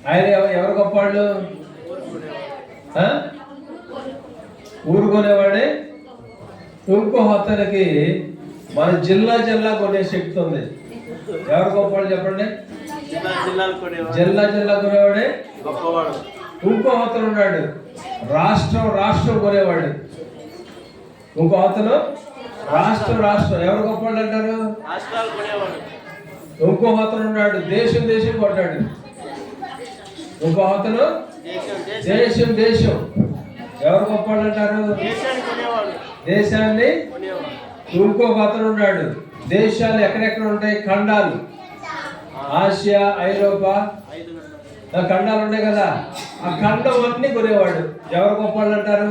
ఆయన ఎవరు గొప్పవాళ్ళు? ఊరు కొనేవాడే. ఇంకో అతనికి మన జిల్లా కొనే శక్తి ఉంది. ఎవరు గొప్పవాళ్ళు చెప్పండి? జిల్లా కొనేవాడే గొప్పవాడు. ఇంకో అతను ఉన్నాడు రాష్ట్రం కొనేవాడు. ఇంకో అతను రాష్ట్రం. ఎవరు గొప్పవాళ్ళు అంటారు? ఇంకో అతను ఉన్నాడు దేశం కొట్టాడు. ఇంకో అతను దేశం. ఎవరు గొప్పవాళ్ళు అంటారు? దేశాన్ని. ఇంకొక అతను ఉన్నాడు దేశాలు ఎక్కడెక్కడ ఉంటాయి, ఖండాలు, ఆసియా, ఐరోపా ఖండాలు ఉన్నాయి కదా, ఆ ఖండం అన్ని కొనేవాడు. ఎవరు గొప్పవాళ్ళు అంటారు?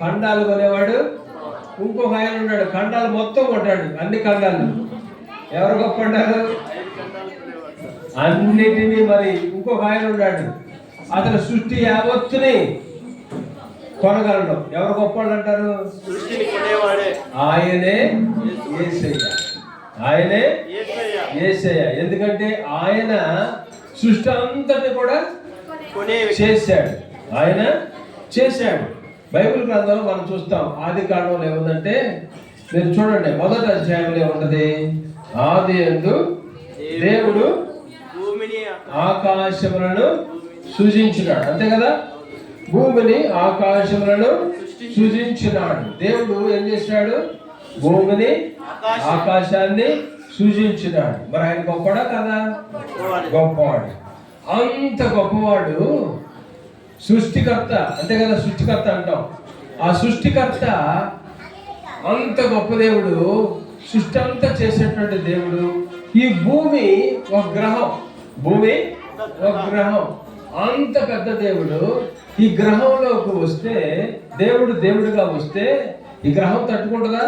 ఖండాలు కొనేవాడు. ఇంకొక ఆయన ఉన్నాడు ఖండాలు మొత్తం కొట్టాడు, అన్ని ఖండాలు. ఎవరు గొప్ప అంటారు? అన్నిటినీ. మరి ఇంకొక ఆయన ఉన్నాడు అతను సృష్టి యావత్తుని కొనగలడు. ఎవరు గొప్పవాళ్ళు అంటారు? ఆయనే యేసయ్య. ఎందుకంటే ఆయన సృష్టి అంతటి కూడా చేశాడు. ఆయన చేశాడు. బైబిల్ గ్రంథంలో మనం చూస్తాం. ఆది కాండంలో ఏముందంటే మీరు చూడండి, 1వ అధ్యాయంలో ఏముంటది? ఆది యందు దేవుడు ఆకాశములను సృజించినాడు. అంతే కదా, భూమిని ఆకాశములను సృజించినాడు. దేవుడు ఏం చేసినాడు? భూమిని ఆకాశాన్ని సృజించినాడు. మరి ఆయన గొప్పడా కదా? గొప్పవాడు. అంత గొప్పవాడు సృష్టికర్త. అంతే కదా, సృష్టికర్త అంటాం. ఆ సృష్టికర్త అంత గొప్ప దేవుడు, సృష్టి అంతా చేసేటువంటి దేవుడు. ఈ భూమి ఒక గ్రహం, అంత పెద్ద దేవుడు ఈ గ్రహంలోకి వస్తే, దేవుడుగా వస్తే ఈ గ్రహం తట్టుకుంటుందా?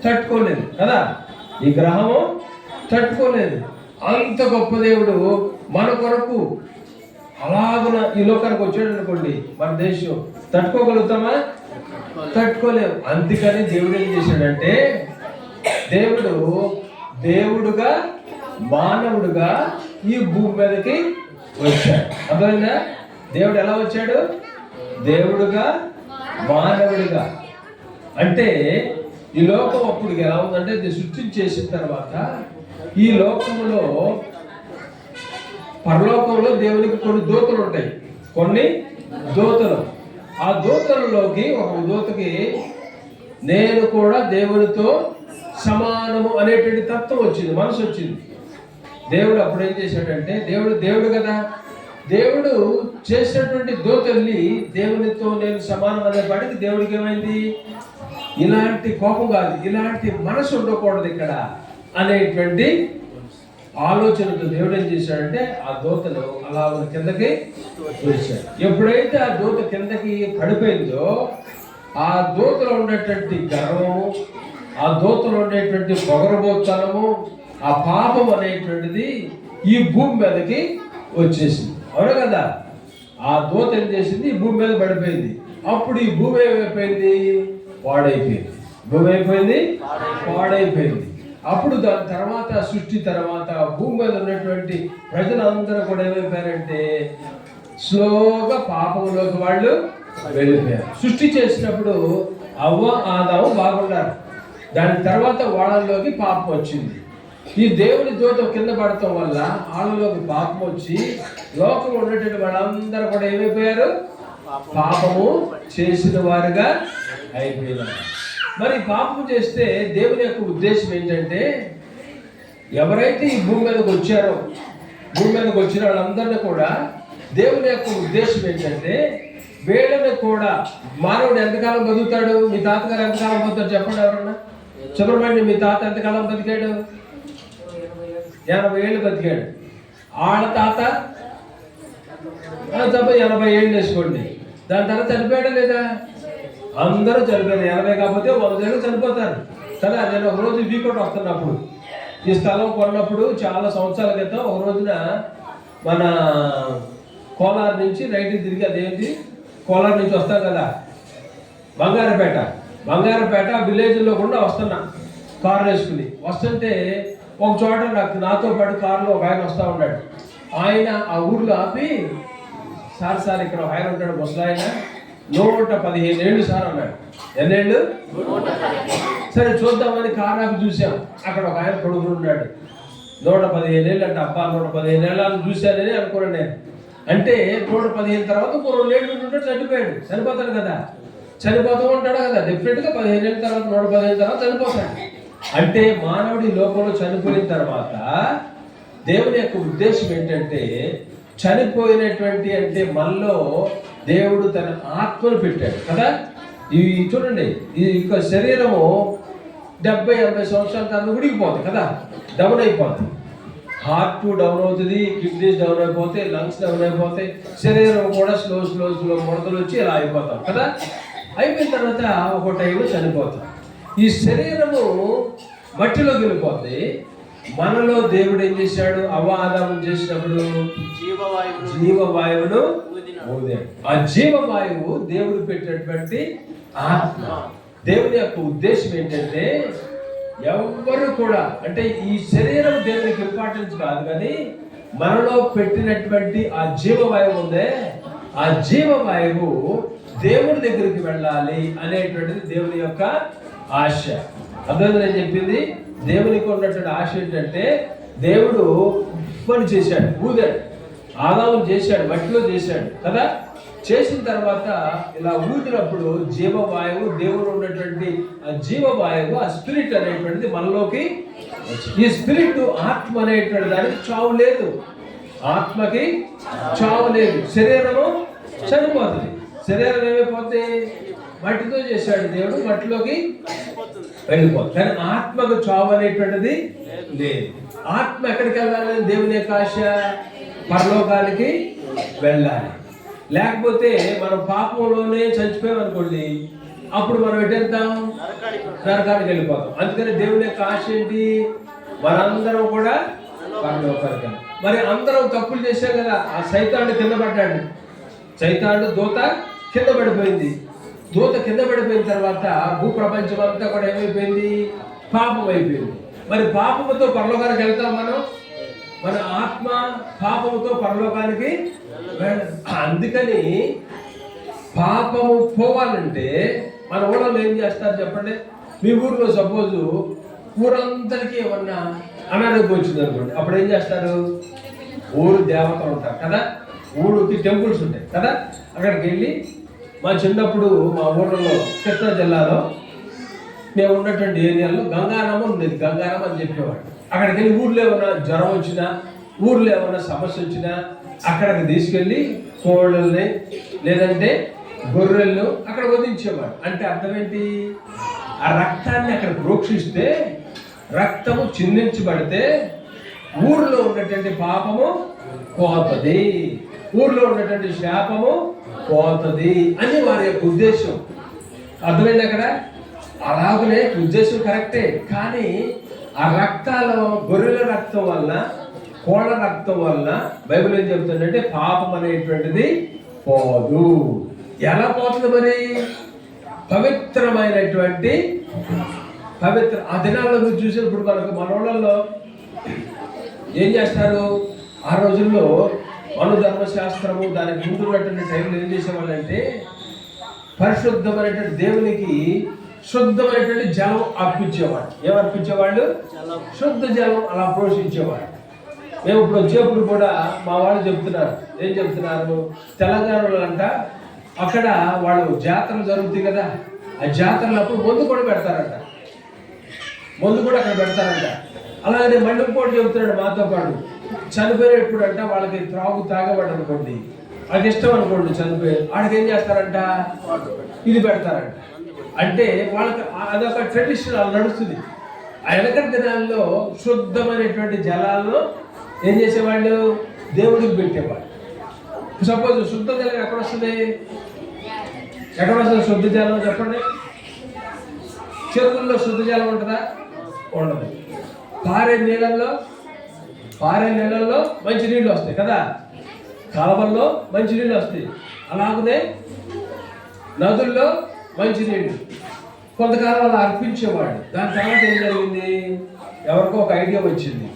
తట్టుకోలేదు కదా. ఈ గ్రహము తట్టుకోలేదు. అంత గొప్ప దేవుడు మన కొరకు అలాగున ఈ లోకానికి వచ్చాడు అనుకోండి, మన దేశం తట్టుకోగలుగుతామా? తట్టుకోలేము. అందుకని దేవుడు ఏం చేశాడంటే, దేవుడుగా మానవుడుగా ఈ భూమి మీదకి వచ్చాడు. అర్థమైందా? దేవుడు ఎలా వచ్చాడు? దేవుడుగా మానవుడిగా. అంటే ఈ లోకం అప్పుడు ఎలా ఉందంటే సృష్టించేసిన తర్వాత ఈ లోకంలో పరలోకంలో దేవునికి కొన్ని దూతలు ఉంటాయి, కొన్ని దూతలు. ఆ దూతలలోకి ఒక దూతకి నేను కూడా దేవునితో సమానము అనేటువంటి తత్వం వచ్చింది, మనసు వచ్చింది. దేవుడు అప్పుడు ఏం చేశాడంటే, దేవుడు కదా, దేవుడు చేసినటువంటి దూతల్ని దేవునితో నేను సమానం అనే పాటికి దేవుడికి ఏమైంది? ఇలాంటి కోపం కాదు, ఇలాంటి మనసు ఉండకూడదు ఇక్కడ అనేటువంటి ఆలోచనతో దేవుడు ఏం చేశాడంటే ఆ దూతలు అలా కిందకి వచ్చాడు. ఎప్పుడైతే ఆ దూత కిందకి పడిపోయిందో ఆ దూతలో ఉన్నటువంటి గర్వము, ఆ దూతలో ఉండేటువంటి పొగరబోత్తనము, ఆ పాపం అనేటువంటిది ఈ భూమి మీదకి వచ్చేసింది. అవును కదా? ఆ దూత ఏం చేసింది? ఈ భూమి మీద పడిపోయింది. అప్పుడు ఈ భూమి ఏమైపోయింది? పాడైపోయింది. భూమి అయిపోయింది, పాడైపోయింది. అప్పుడు దాని తర్వాత సృష్టి తర్వాత భూమి మీద ఉన్నటువంటి ప్రజలందరూ కూడా ఏమైపోయారంటే స్లోగా పాపంలోకి వాళ్ళు వెళ్ళిపోయారు. సృష్టి చేసినప్పుడు అవ్వ ఆదాము బాగున్నారు, దాని తర్వాత వాళ్ళలోకి పాపం వచ్చింది. ఈ దేవుని దూత కింద పడటం వల్ల వాళ్ళలోకి పాపం వచ్చి లోకంలో ఉన్నటువంటి వాళ్ళందరూ కూడా ఏమైపోయారు? పాపము చేసిన వారుగా అయిపోయినారు. మరి పాపం చేస్తే దేవుని యొక్క ఉద్దేశం ఏంటంటే, ఎవరైతే ఈ భూమి మీదకి వచ్చారో, భూమి మీదకి వచ్చిన వాళ్ళందరినీ కూడా దేవుని యొక్క ఉద్దేశం ఏంటంటే వీళ్ళని కూడా, మానవుడు ఎంతకాలం బతుకుతాడు? మీ తాతగారు ఎంతకాలం బతుకుతాడు చెప్పండి ఎవరన్నా? చెప్పండి, మీ తాత ఎంతకాలం బతికాడు? 80 ఏళ్ళు బతికాడు. ఆడ తాత 80 ఏళ్ళు వేసుకోండి. దాని తర్వాత చనిపోయాడా లేదా? అందరూ చనిపోయారు. 80 కాకపోతే 100 ఏళ్ళు చనిపోతారు కదా. నేను ఒక రోజు వీకోట్ వస్తున్నప్పుడు, ఈ స్థలం కొన్నప్పుడు చాలా సంవత్సరాల క్రితం ఒక రోజున మన కోలార్ నుంచి రైట్కి తిరిగి, అదేంటి కోలార్ నుంచి వస్తాం కదా బంగారపేట విలేజ్లో కూడా వస్తున్నా కారు వేసుకుని. వస్తుంటే ఒక చోట నాతో పాటు కారులో ఒక ఆయన వస్తూ ఉన్నాడు. ఆయన ఆ ఊర్లో ఆపి, సార్ ఇక్కడ ఒక ఆయన ఉంటాడు ముసలాయన, 115 ఏళ్ళు సార్ అన్నాడు. ఎన్నేళ్ళు? సరే చూద్దామని కారు ఆపి చూసాం. అక్కడ ఒక ఆయన కొడుకు ఉన్నాడు, 115 ఏళ్ళు అంటే. అబ్బా 115 ఏళ్ళని చూశానని అనుకున్నాను నేను. అంటే 115 తర్వాత 2 ఏళ్ళు ఉంటే చనిపోతాడు కదా, చనిపోతూ ఉంటాడు కదా. డెఫినెట్గా 15 ఏళ్ళ తర్వాత 115 తర్వాత చనిపోతాడు. అంటే మానవుడి లోకంలో చనిపోయిన తర్వాత దేవుని యొక్క ఉద్దేశం ఏంటంటే, చనిపోయినటువంటి అంటే మనలో దేవుడు తన ఆత్మను పెట్టాడు కదా. ఇవి చూడండి, ఈ యొక్క శరీరము 70-80 సంవత్సరాల తర్వాత ఉడికిపోతుంది కదా, డౌన్ అయిపోతుంది. హార్ట్ డౌన్ అవుతుంది, కిడ్నీస్ డౌన్ అయిపోతాయి, లంగ్స్ డౌన్ అయిపోతాయి, శరీరం కూడా స్లో ముడతలు వచ్చి ఇలా అయిపోతాం కదా. అయిపోయిన తర్వాత ఒక టైంలో చనిపోతాం. ఈ శరీరము మట్టిలోకి వెళ్ళిపోతుంది. మనలో దేవుడు ఏం చేశాడు? ఆదాము చేసినప్పుడు జీవవాయువును ఊదాడు. ఆ జీవవాయువు దేవుడు పెట్టినటువంటి ఆత్మ. దేవుని యొక్క ఉద్దేశం ఏంటంటే, ఎవరు కూడా, అంటే ఈ శరీరం దేవునికి ఇంపార్టెన్స్ కాదు, కానీ మనలో పెట్టినటువంటి ఆ జీవవాయువు ఉందే, ఆ జీవవాయువు దేవుడి దగ్గరికి వెళ్ళాలి అనేటువంటిది దేవుని యొక్క ఆశ. అర్థం నేను చెప్పింది? దేవునికి ఉన్నటువంటి ఆశ ఏంటంటే, దేవుడు పని చేశాడు, ఊదాడు, ఆదాము చేశాడు, మట్టిలో చేశాడు కదా. చేసిన తర్వాత ఇలా ఊదినప్పుడు జీవవాయువు, దేవుడు ఉన్నటువంటి ఆ జీవవాయువు, ఆ స్పిరిట్ అనేటువంటిది మనలోకి, ఈ స్పిరిట్ ఆత్మ అనేటువంటి దానికి చావు లేదు, ఆత్మకి చావు లేదు. శరీరము చనిపోతుంది. శరీరం ఏమైపోతే మట్టితో చేశాడు దేవుడు, మట్టిలోకి వెళ్ళిపోతుంది. కానీ ఆత్మకు చావు అనేటువంటిది లేదు. ఆత్మ ఎక్కడికి వెళ్ళాలని దేవుని యొక్క ఆశ? పరలోకానికి వెళ్ళాలి. లేకపోతే మనం పాపంలోనే చచ్చిపోయాం అనుకోండి, అప్పుడు మనం ఎటెళ్తాం? నరకానికి వెళ్ళిపోతాం. అందుకని దేవుని యొక్క ఆశ ఏంటి? మనందరం కూడా పరలోకానికి. మరి అందరం తప్పులు చేశాం కదా. ఆ సైతాను కింద పడ్డాడు, సైతాను దూత కింద పడిపోయింది. దూత కింద పడిపోయిన తర్వాత భూప్రపంచం అంతా కూడా ఏమైపోయింది? పాపం అయిపోయింది. మరి పాపముతో పరలోకానికి వెళ్తాం మనం? మన ఆత్మ పాపముతో పరలోకానికి అందుకని పాపము పోవాలంటే మన ఊళ్ళో ఏం చేస్తారు చెప్పండి? మీ ఊర్లో సపోజు ఊరందరికీ ఏమన్నా అనారోగ్యం వచ్చింది అనుకోండి, అప్పుడు ఏం చేస్తారు? ఊరు దేవతలు ఉంటారు కదా, ఊరికి టెంపుల్స్ ఉంటాయి కదా, అక్కడికి వెళ్ళి మా చిన్నప్పుడు మా ఊళ్ళలో కృష్ణా జిల్లాలో మేము ఉన్నటువంటి ఏరియాలో గంగారామ ఉండేది. గంగారామ అని చెప్పేవాడు. అక్కడికి వెళ్ళి ఊర్లో ఏమైనా జ్వరం వచ్చినా, ఊర్లో ఏమైనా సమస్య వచ్చినా అక్కడికి తీసుకెళ్ళి కోళ్ళని లేదంటే గొర్రెలను అక్కడ వదిలించేవాడు. అంటే అర్థం ఏంటి? ఆ రక్తాన్ని అక్కడ ప్రోక్షిస్తే, రక్తము చిందించబడితే ఊర్లో ఉన్నటువంటి పాపము పోతుంది, ఊర్లో ఉన్నటువంటి శాపము పోతుంది అని వారి యొక్క ఉద్దేశం. అర్థమైంది అక్కడ? అలాగనే ఉద్దేశం కరెక్టే, కానీ ఆ రక్తాలు గొర్రెల రక్తం వల్ల, కోళ్ళ రక్తం వల్ల బైబిల్ ఏం చెప్తుందంటే పాపం అనేటువంటిది పోదు. ఎలా పోతుంది మరి? పవిత్రమైనటువంటి ఆ దినాల్లో మీరు చూసినప్పుడు మనకు మన ఊళ్ళల్లో ఏం చేస్తారు? ఆ రోజుల్లో మనుధర్మశాస్త్రము దానికి ముందు ఉన్నటువంటి టైంలో ఏం చేసేవాళ్ళంటే పరిశుద్ధమైనటువంటి దేవునికి శుద్ధమైనటువంటి జలం అర్పించేవాడు. ఏమర్పించేవాళ్ళు? శుద్ధ జలం అలా పోషించేవాడు. మేము ఇప్పుడు వచ్చేప్పుడు కూడా మా వాళ్ళు చెప్తున్నారు. ఏం చెప్తున్నారు? తెలంగాణలో అంట అక్కడ వాళ్ళు జాతరలు జరుగుతాయి కదా, ఆ జాతరలప్పుడు మందు కూడా పెడతారంట, మందు కూడా అక్కడ పెడతారంట. అలాగే మండపం కూడా చెబుతున్నాడు మాతో పాటు. చనిపోయేటప్పుడు అంట వాళ్ళకి తాగబడ్డ అనుకోండి, వాళ్ళకి ఇష్టం అనుకోండి, చనిపోయి వాడికి ఏం చేస్తారంట? ఇది పెడతారంట. అంటే వాళ్ళకి అదొక ట్రెడిషన్ అలా నడుస్తుంది. ఆ వెనకటి దినాల్లో శుద్ధమైనటువంటి జలాలను ఏం చేసేవాళ్ళు? దేవుడికి పెట్టేవాళ్ళు. సపోజ్ శుద్ధ జలం ఎక్కడ వస్తుంది? ఎక్కడ వస్తుంది శుద్ధ జలం చెప్పండి? చెరువుల్లో శుద్ధ జలం ఉంటుందా? ఉండదు. పారే నీళ్ళల్లో మంచి నీళ్ళు వస్తాయి కదా, కాలువల్లో మంచి నీళ్ళు వస్తాయి. అలాగనే నదుల్లో మంచి నీళ్ళు కొంతకాలం అలా అర్పించేవాడు. దాని తర్వాత ఏం జరిగింది? ఎవరికో ఒక ఐడియా వచ్చింది,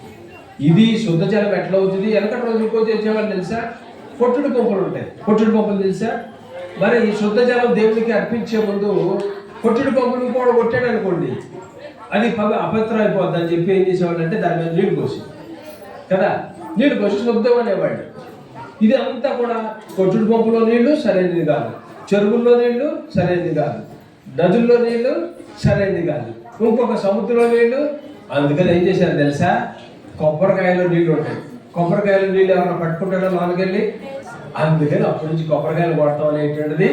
ఇది శుద్ధ జలం ఎట్లా అవుతుంది? వెనకటి రోజులకో చేసేవాళ్ళు తెలుసా? కొట్టుడు పంపులు ఉంటాయి. కొట్టుడు పంపులు తెలుసా? మరి ఈ శుద్ధ జలం దేవునికి అర్పించే ముందు కొట్టుడు పంపులు కూడా కొట్టాడు అనుకోండి, అది అపవిత్రం అయిపోద్ది అని చెప్పి ఏం చేసేవాళ్ళు అంటే దాని మీద నీళ్ళు పోసి కదా, నీళ్ళు పోసి శుద్ధం అనేవాళ్ళు. ఇది అంతా కూడా కొట్టుడు పంపులో నీళ్లు సరైనది కాదు, చెరువుల్లో నీళ్లు సరైనది కాదు, నదుల్లో నీళ్లు సరైనది కాదు, ఇంకొక సముద్రంలో నీళ్లు. అందుకని ఏం చేశారు తెలుసా? కొబ్బరికాయలో నీళ్లు ఉంటాయి. కొబ్బరికాయలో నీళ్ళు ఎవరైనా పట్టుకుంటాడో లోనకెళ్ళి, అందుకని అప్పటి నుంచి కొబ్బరికాయలు కొడతాం అనేటువంటిది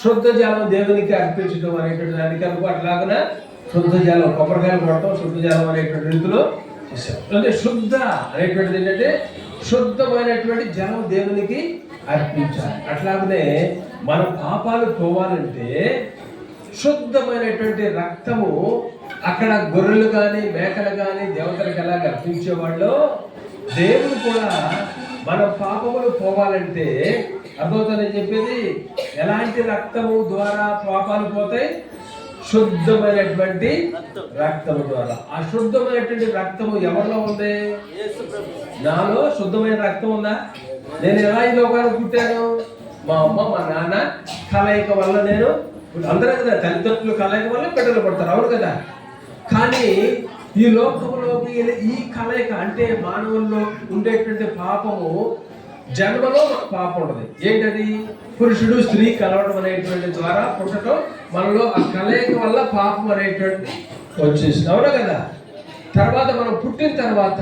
శుద్ధ జలం దేవునికి అర్పించడం అనేటువంటి దానికి అట్లాగన శుద్ధ జలం కొబ్బరికాయలు కొడతాం శుద్ధ జలం అనేటువంటి రీతిలో చేశారు. అంటే శుద్ధ అనేటువంటిది ఏంటంటే శుద్ధమైనటువంటి జలం దేవునికి అర్పించాలి. అట్లాగనే మన పాపాలు పోవాలంటే శుద్ధమైనటువంటి రక్తము అక్కడ గొర్రెలు కానీ మేకలు కానీ దేవతలకు ఎలాగ అర్పించేవాళ్ళు, దేవుడు కూడా మన పాపములు పోవాలంటే అర్థమవుతుందని చెప్పేది. ఎలాంటి రక్తము ద్వారా పాపాలు పోతాయి? శుద్ధమైనటువంటి రక్తము ద్వారా. ఆ శుద్ధమైనటువంటి రక్తము ఎవరిలో ఉంది? నాలో శుద్ధమైన రక్తం ఉందా? నేను ఎలా ఈ లోకానికి పుట్టాను? మా అమ్మ మా నాన్న కలయిక వల్ల నేను, అందరూ కదా తల్లిదండ్రులు కలయిక వల్ల బిడ్డలు పడతారు, అవును కదా. కానీ ఈ లోకంలోకి ఈ కలయిక అంటే మానవుల్లో ఉండేటువంటి పాపము జన్మలో పాపం ఉండదు. ఏంటది? పురుషుడు స్త్రీ కలవడం అనేటువంటి ద్వారా పుట్టడం, మనలో ఆ కలయిక వల్ల పాపం అనేటువంటి వచ్చేసింది, అవునా కదా. తర్వాత మనం పుట్టిన తర్వాత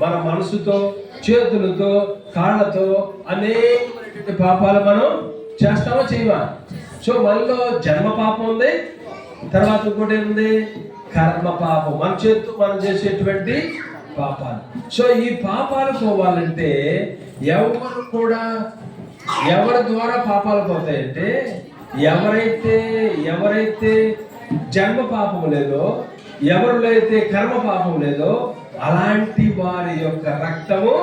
మన మనసుతో, చేతులతో, కాళ్ళతో అనేక పాపాలు మనం చేస్తామా చేయమా? సో మనలో జన్మ పాపం ఉంది, తర్వాత ఇంకోటి ఏముంది? కర్మ పాపం, మన చేతితో మనం చేసేటువంటి పాపాలు. సో ఈ పాపాలు పోవాలంటే ఎవరు కూడా ఎవరి ద్వారా పాపాలు పోతాయంటే ఎవరైతే జన్మ పాపం లేదో, ఎవరిలో అయితే కర్మ పాపం లేదో అలాంటి వారి యొక్క రక్తము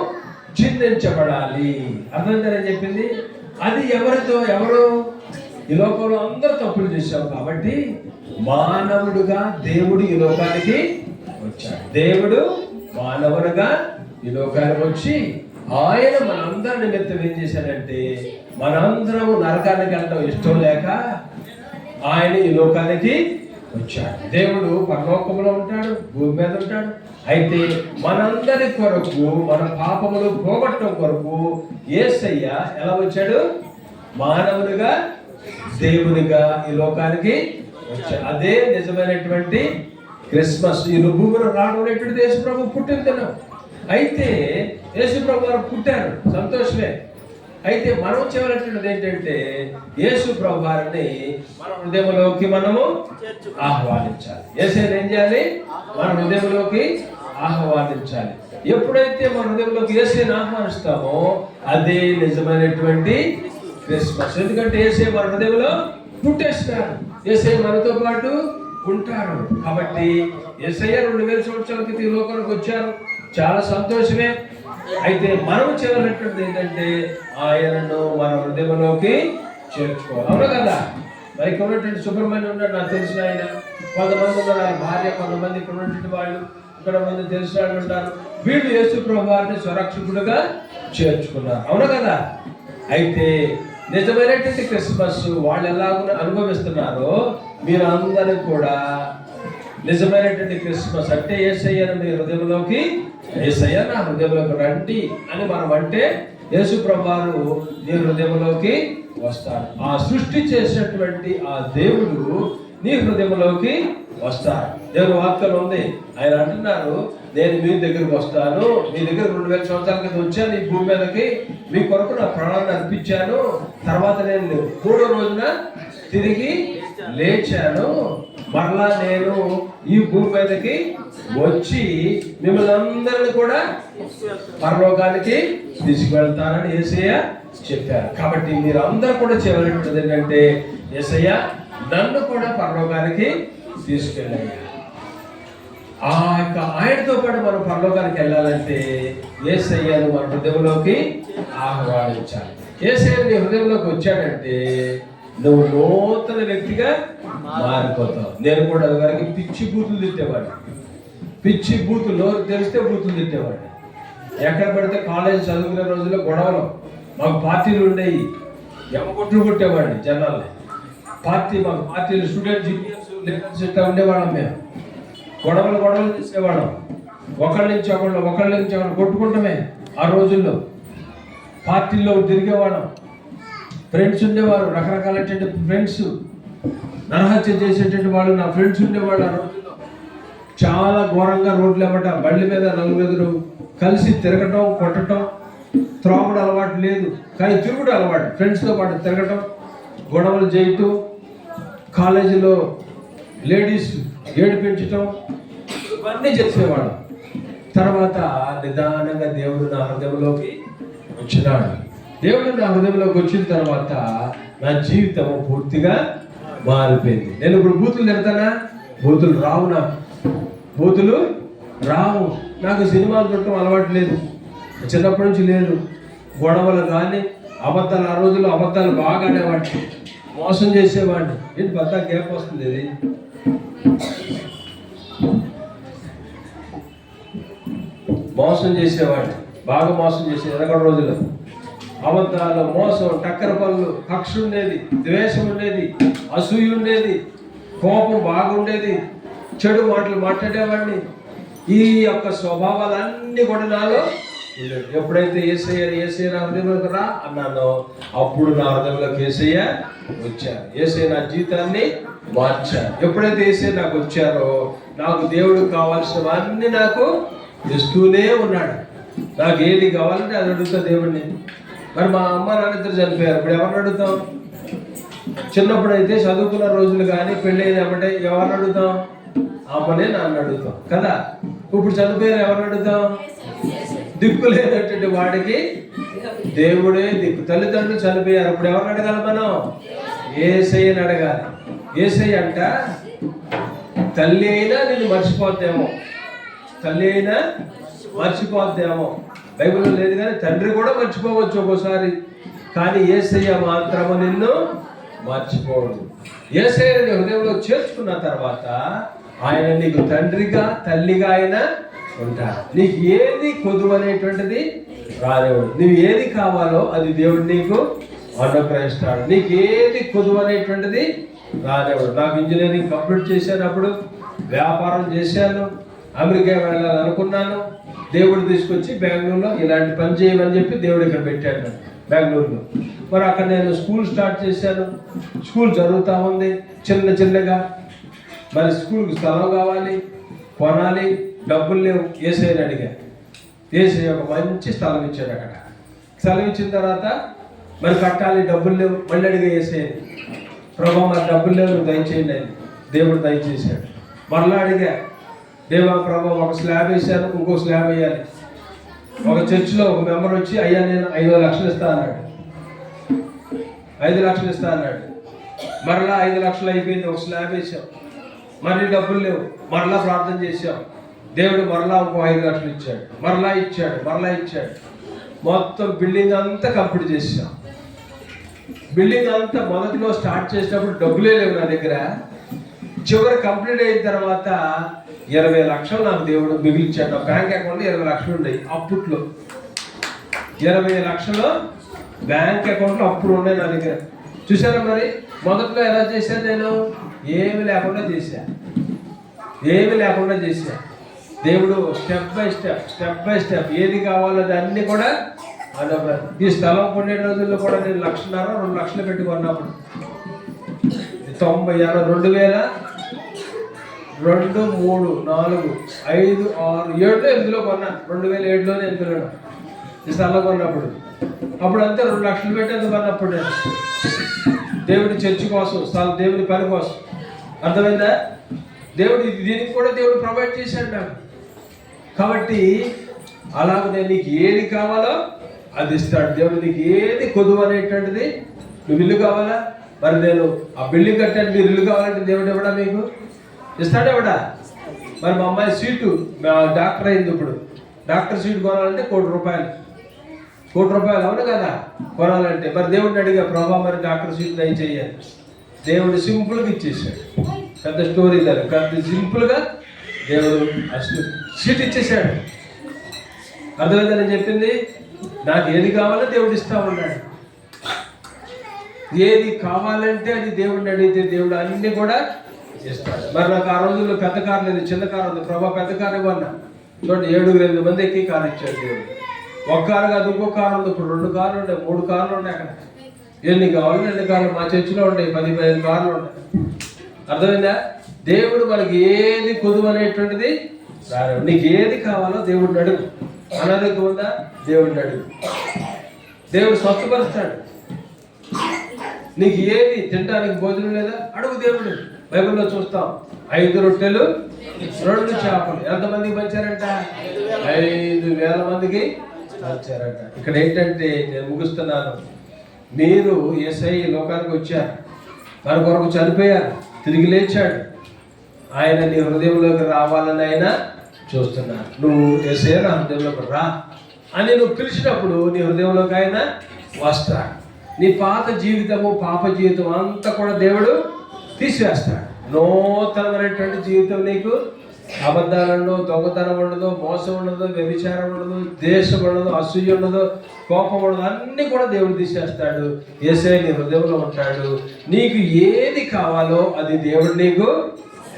చిందించబడాలి. అర్థమైందని చెప్పింది. అది ఎవరు ఈ లోకంలో అందరూ తప్పులు చేశారు కాబట్టి మానవుడుగా దేవుడు ఈ లోకానికి వచ్చాడు. దేవుడు మానవుడుగా ఈ లోకానికి వచ్చి ఆయన మనందరి నిమిత్తం ఏం చేశాడంటే, మనందరం నరకానికి వెళ్ళడం ఇష్టం లేక ఆయన ఈ లోకానికి వచ్చాడు. దేవుడు పరలోకంలో ఉంటాడు, భూమి మీద ఉంటాడు. అయితే మనందరి కొరకు, మన పాపములు పోగొట్టడం కొరకు యేసయ్య ఎలా వచ్చాడు? మానవునిగా, దేవునిగా ఈ లోకానికి వచ్చాడు. అదే నిజమైనటువంటి క్రిస్మస్. ఈ భూమిలో రావడం అనేటువంటి యేసు ప్రభు పుట్టిన దినం. అయితే యేసు ప్రభు వారు పుట్టారు, సంతోషమే. అయితే మనం చేయవలసినది ఏంటంటే, యేసు ప్రభు వారిని మన హృదయంలోకి మనము ఆహ్వానించాలి. యేసుని ఏం చేయాలి? మన హృదయంలోకి ఆహ్వానించాలి. ఎప్పుడైతే మన హృదయంలోకి యేసుని ఆహ్వానిస్తామో అదే నిజమైనటువంటి క్రిస్మస్. ఎందుకంటే యేసే మన హృదయంలో పుట్టేస్తున్నారు, యేసే మనతో పాటు ఉంటారు. కాబట్టి యేసయ్య 2000 సంవత్సరాల క్రితం ఈ లోకానికి వచ్చారు, చాలా సంతోషమే. అయితే మనం చేయవలసినటువంటి ఏంటంటే, ఆయనను మన హృదయంలోకి చేర్చుకోవాలి. అవును కదా? మరి ఇక్కడ ఉన్నటువంటి సుబ్రహ్మణ్యం ఉన్నాడు, నాకు తెలిసిన ఆయన. కొంతమంది ఉన్నారు ఆయన భార్య, కొంతమంది ఇక్కడ ఉన్నటువంటి వాళ్ళు, ఇక్కడ మంది తెలిసిన వాళ్ళు ఉంటారు. వీళ్ళు యేసు ప్రభు వారిని స్వరక్షకుడుగా చేర్చుకున్నారు. అవును కదా? అయితే నిజమైనటువంటి క్రిస్మస్ వాళ్ళు ఎలాగో అనుభవిస్తున్నారో, మీరు అందరూ కూడా నిజమైనటువంటి క్రిస్మస్ అంటే యేసయ్యను మీ హృదయంలోకి, యేసయ్య నా హృదయంలోకి రండి అని మనం అంటే, యేసు ప్రభువారు నీ హృదయంలోకి వస్తారు. ఆ సృష్టి చేసినటువంటి ఆ దేవుడు నీ హృదయంలోకి వస్తారు. దేవుని వాక్యం ఉంది, ఆయన అంటున్నారు, నేను మీ దగ్గరకు వస్తాను, మీ దగ్గర 2000 సంవత్సరాల క్రితం వచ్చాను ఈ భూమి మీదకి, మీ కొరకు నా ప్రాణాన్ని అర్పించాను, తర్వాత నేను 3వ రోజున తిరిగి లేచాను, మరలా నేను ఈ భూమి మీదకి వచ్చి మిమ్మల్ని అందరిని కూడా పరలోకానికి తీసుకువెళ్తానని యేసయ్య చెప్పారు. కాబట్టి మీరు అందరూ కూడా చేయవలసినది ఏంటంటే, యేసయ్య నన్ను కూడా పరలోకానికి తీసుకెళ్ళాలి. ఆయనతో పాటు మనం పరలోకానికి వెళ్ళాలంటే యేసయ్యను మన హృదయంలోకి ఆహ్వానించాలి. యేసయ్య నీ హృదయంలోకి వచ్చాడంటే నువ్వు నూతన వ్యక్తిగా మారిపోతావు. నేను కూడా వరకు పిచ్చి బూతులు తిట్టేవాడిని, పిచ్చి బూతులు, నోరు తెలిస్తే బూతులు తిట్టేవాడిని. ఎక్కడ పడితే కాలేజ్ చదువుకునే రోజుల్లో గొడవలు, మాకు పార్టీలు ఉండేవి, ఎమ్మగొట్లు కొట్టేవాడిని జనాల్ని. మాకు పార్టీలు, స్టూడెంట్స్ యూనియన్స్ ఇట్లా ఉండేవాళ్ళం. మేము గొడవలు చేసేవాళ్ళం, ఒకళ్ళ నుంచి ఒకళ్ళు కొట్టుకుంటామే. ఆ రోజుల్లో పార్టీల్లో తిరిగేవాళ్ళం. ఫ్రెండ్స్ ఉండేవారు, రకరకాలైనటువంటి ఫ్రెండ్స్, నరహత్య చేసేటువంటి వాళ్ళు నా ఫ్రెండ్స్ ఉండేవాళ్ళు. ఆ రోజుల్లో చాలా ఘోరంగా రోడ్లు ఎమ్మట బండి మీద నలుగురు కలిసి తిరగటం, కొట్టడం, త్రాగుడు అలవాటు లేదు కానీ తిరుగుడు అలవాటు. ఫ్రెండ్స్తో పాటు తిరగటం, గొడవలు చేయటం, కాలేజీలో లేడీస్ ఏడిపించటం, ఇవన్నీ చేసేవాడు. తర్వాత నిదానంగా దేవుడు నా హృదయంలోకి వచ్చినాడు. దేవుడు నా హృదయంలోకి వచ్చిన తర్వాత నా జీవితం పూర్తిగా మారిపోయింది. నేను ఇప్పుడు బూతులు తిడతానా? బూతులు రావు, బూతులు రావు. నాకు సినిమాలు చూడటం అలవాటు లేదు, చిన్నప్పటి నుంచి లేదు. గొడవలు కానీ అబద్ధాలు, ఆ రోజుల్లో అబద్ధాలు బాగా ఆడేవాడిని, మోసం చేసేవాడిని. ఏంటి పెద్ద గ్యాప్ వస్తుంది, ఇది మోసం చేసేవాడిని, బాగా మోసం చేసేది. ఎనకడ రోజుల్లో అబద్ధాలు, మోసం, టక్కర పనులు, కక్ష ఉండేది, ద్వేషం ఉండేది, అసూయ ఉండేది, కోపం బాగుండేది, చెడు మాటలు మాట్లాడేవాడిని. ఈ యొక్క స్వభావాలన్నీ కూడా నాలో ఉండేది. ఎప్పుడైతే యేసయ్య నా హృదయంలోకి రా అన్నానో అప్పుడు నా హృదయంలోకి యేసయ్య వచ్చారు. యేసయ్య నా జీవితాన్ని మార్చారు. ఎప్పుడైతే యేసయ్య నాకు వచ్చారో నాకు దేవుడు కావాల్సినవన్నీ నాకు ఇస్తూనే ఉన్నాడు. నాకు ఏది కావాలంటే అది అడుగుతా దేవుడిని. మరి మా అమ్మ నాన్న ఇద్దరు చనిపోయారు, ఇప్పుడు ఎవరిని అడుగుతాం? చిన్నప్పుడు అయితే చదువుకున్న రోజులు కానీ పెళ్ళి ఏమంటే ఎవరిని అడుగుతాం? అమ్మనే నాన్న అడుగుతాం కదా. ఇప్పుడు చనిపోయారు, ఎవరిని అడుగుతాం? దిక్కు లేనటువంటి వాడికి దేవుడే దిక్కు. తల్లిదండ్రులు చనిపోయారు, ఇప్పుడు ఎవరిని అడగాలి మనం? యేసయ్యని అడగాలి. యేసయ్య అంట తల్లి అయినా నిన్ను మర్చిపోద్దేమో, తల్లి అయినా మర్చిపోద్దేమో. బైబిల్లో లేదు కానీ తండ్రి కూడా మర్చిపోవచ్చు ఒక్కోసారి, కానీ యేసయ్య మాత్రము నిన్ను మర్చిపోడు. యేసయ్యని హృదయంలో చేర్చుకున్న తర్వాత ఆయన నీకు తండ్రిగా, తల్లిగా ఆయన ఉంటాడు. నీకు ఏది కొదువు అనేటువంటిది రానివ్వడు. నువ్వు ఏది కావాలో అది దేవుడు నీకు అనుగ్రహిస్తాడు. నీకు ఏది కొదువు అనేటువంటిది రానివ్వడు. నాకు ఇంజనీరింగ్ కంప్లీట్ చేశానప్పుడు వ్యాపారం చేశాను, అమెరికా వెళ్ళాలనుకున్నాను. దేవుడు తీసుకొచ్చి బెంగళూరులో ఇలాంటి పని చేయమని చెప్పి దేవుడు ఇక్కడ పెట్టాడు బెంగళూరులో. మరి అక్కడ నేను స్కూల్ స్టార్ట్ చేశాను. స్కూల్ జరుగుతూ ఉంది చిన్నగా. మరి స్కూల్కి స్థలం కావాలి, కొనాలి, డబ్బులు లేవు. ఏసైని అడిగా. ఏసై ఒక మంచి స్థలం ఇచ్చాడు. అక్కడ స్థలం ఇచ్చిన తర్వాత మరి కట్టాలి, డబ్బులు లేవు. మళ్ళీ అడిగా ఏసైని, ప్రభా మరి డబ్బులు లేవు, నువ్వు దయచేయండి అని. దేవుడు దయచేశాడు. మరలా అడిగా, దేవా ప్రభా ఒక స్లాబ్ వేసాను, ఇంకో స్లాబ్ వేయాలి. ఒక చర్చిలో ఒక మెంబర్ వచ్చి, అయ్యా నేను 5 లక్షలు ఇస్తా అన్నాడు. 5 లక్షలు ఇస్తా అన్నాడు. మరలా 5 లక్షలు అయిపోయింది. ఒక స్లాబ్ వేసాం, మళ్ళీ డబ్బులు లేవు. మరలా ప్రార్థన చేసాం. దేవుడు మరలా ఇంకో 5 లక్షలు ఇచ్చాడు. మరలా ఇచ్చాడు. మొత్తం బిల్డింగ్ అంతా కంప్లీట్ చేసాం. బిల్డింగ్ అంతా మొదటిలో స్టార్ట్ చేసినప్పుడు డబ్బులే లేవు నా దగ్గర. చివరి కంప్లీట్ అయిన తర్వాత 20 లక్షలు నాకు దేవుడు మిగిలిచ్చాడు. బ్యాంక్ అకౌంట్లో 20 లక్షలు ఉన్నాయి అప్పట్లో. 20 లక్షలు బ్యాంక్ అకౌంట్లో అప్పుడు ఉన్నాయి నా దగ్గర. చూసారా మరి మొదట్లో ఎలా చేశాను నేను? ఏమి లేకుండా చేశా. దేవుడు స్టెప్ బై స్టెప్ ఏది కావాలో దాన్ని కూడా ఈ స్థలం కొనే రోజుల్లో కూడా నేను 1,50,000 2 లక్షలు పెట్టుకున్నప్పుడు 2000 2, 3, 4, 5, 6, 7 ఎందులో కొన్నాను. 2007లోనే ఎందులో ఈ స్థలం కొన్నప్పుడు. అప్పుడు అంతే 2 లక్షలు పెట్టి ఎందుకు కొన్నప్పుడు నేను దేవుడి చర్చి కోసం, దేవుడి పని కోసం. అర్థమైందా? దేవుడు దీనికి కూడా దేవుడు ప్రొవైడ్ చేశాడు నాకు. కాబట్టి అలాగనే నీకు ఏది కావాలో అది ఇస్తాడు దేవుడు. నీకు ఏది కొదువు అనేటువంటిది, నువ్వు ఇల్లు కావాలా, మరి నేను ఆ బిల్డింగ్ కట్టాను, మీరు ఇల్లు కావాలంటే దేవుడు ఎవడా మీకు ఇస్తాడు? ఎవడా? మరి మా అమ్మాయి సీటు డాక్టర్ అయింది. ఇప్పుడు డాక్టర్ సీటు కొనాలంటే ₹1,00,00,000 అవును కదా కొనాలంటే. మరి దేవుడిని అడిగా, ప్రభా మరి డాక్టర్ సీట్ దయచేయాలి. దేవుడు సింపుల్గా ఇచ్చేసాడు. పెద్ద స్టోరీ దాన్ని పెద్ద సింపుల్గా దేవుడు సీట్ ఇచ్చేసాడు. అర్థమైందని చెప్పింది. నాకు ఏది కావాలో దేవుడు ఇస్తా ఉన్నాడు. ఏది కావాలంటే అది దేవుడిని అడిగితే దేవుడు అన్ని కూడా ఇస్తాడు. మరి నాకు ఆ రోజుల్లో పెద్ద కారు లేదు, చిన్న కారు ఉంది. ప్రభా పెద్ద కారు ఇవ్వన్నా. చూడండి 7-8 మంది ఎక్కి కారు ఇచ్చాడు దేవుడు. ఒక కారు కాదు, ఇంకో కారు ఉంది. ఇప్పుడు 2 కార్లు ఉన్నాయి, 3 కార్లు ఉన్నాయి. అక్కడ ఎన్ని కావాలని 2 కార్లు మా చర్చిలో ఉంటాయి, 10-15 కార్లు ఉంటాయి. అర్థమైందా? దేవుడు మనకి ఏది కొదువు అనేటువంటిది రాదు. నీకు ఏది కావాలో దేవుడిని అడుగు. అనారోగ్యం ఉందా? దేవుడిని అడుగు, దేవుడు స్వస్థపరుస్తాడు. నీకు ఏది తినడానికి భోజనం లేదా? అడుగు దేవుడు. బైబిల్లో చూస్తాం 5 రొట్టెలు 2 చేపలు ఎంతమందికి పంచారంట? 5,000 మందికి పంచారంట. ఇక్కడ ఏంటంటే నేను ముగిస్తున్నాను. మీరు యేసయ్య లోకానికి వచ్చారు, మన కొరకు చనిపోయారు, తిరిగి లేచాడు. ఆయన నీ హృదయంలోకి రావాలని ఆయన చూస్తున్నాడు. నువ్వు యేసయ్య నా హృదయంలోకి రా అని నువ్వు పిలిచినప్పుడు నీ హృదయంలోకి ఆయన వస్తాడు. నీ పాత జీవితము, పాప జీవితం అంతా కూడా దేవుడు తీసివేస్తాడు. నూతనమైనటువంటి జీవితం నీకు అబద్ధాలు ఉండదు, దొంగతనం ఉండదు, మోసం ఉండదు, వ్యభిచారం ఉండదు, ద్వేషం ఉండదు, అసూయ ఉండదు, కోపం ఉండదు. అన్నీ కూడా దేవుడు తీసేస్తాడు. యేసయ్య నీ హృదయంలో ఉంటాడు. నీకు ఏది కావాలో అది దేవుడు నీకు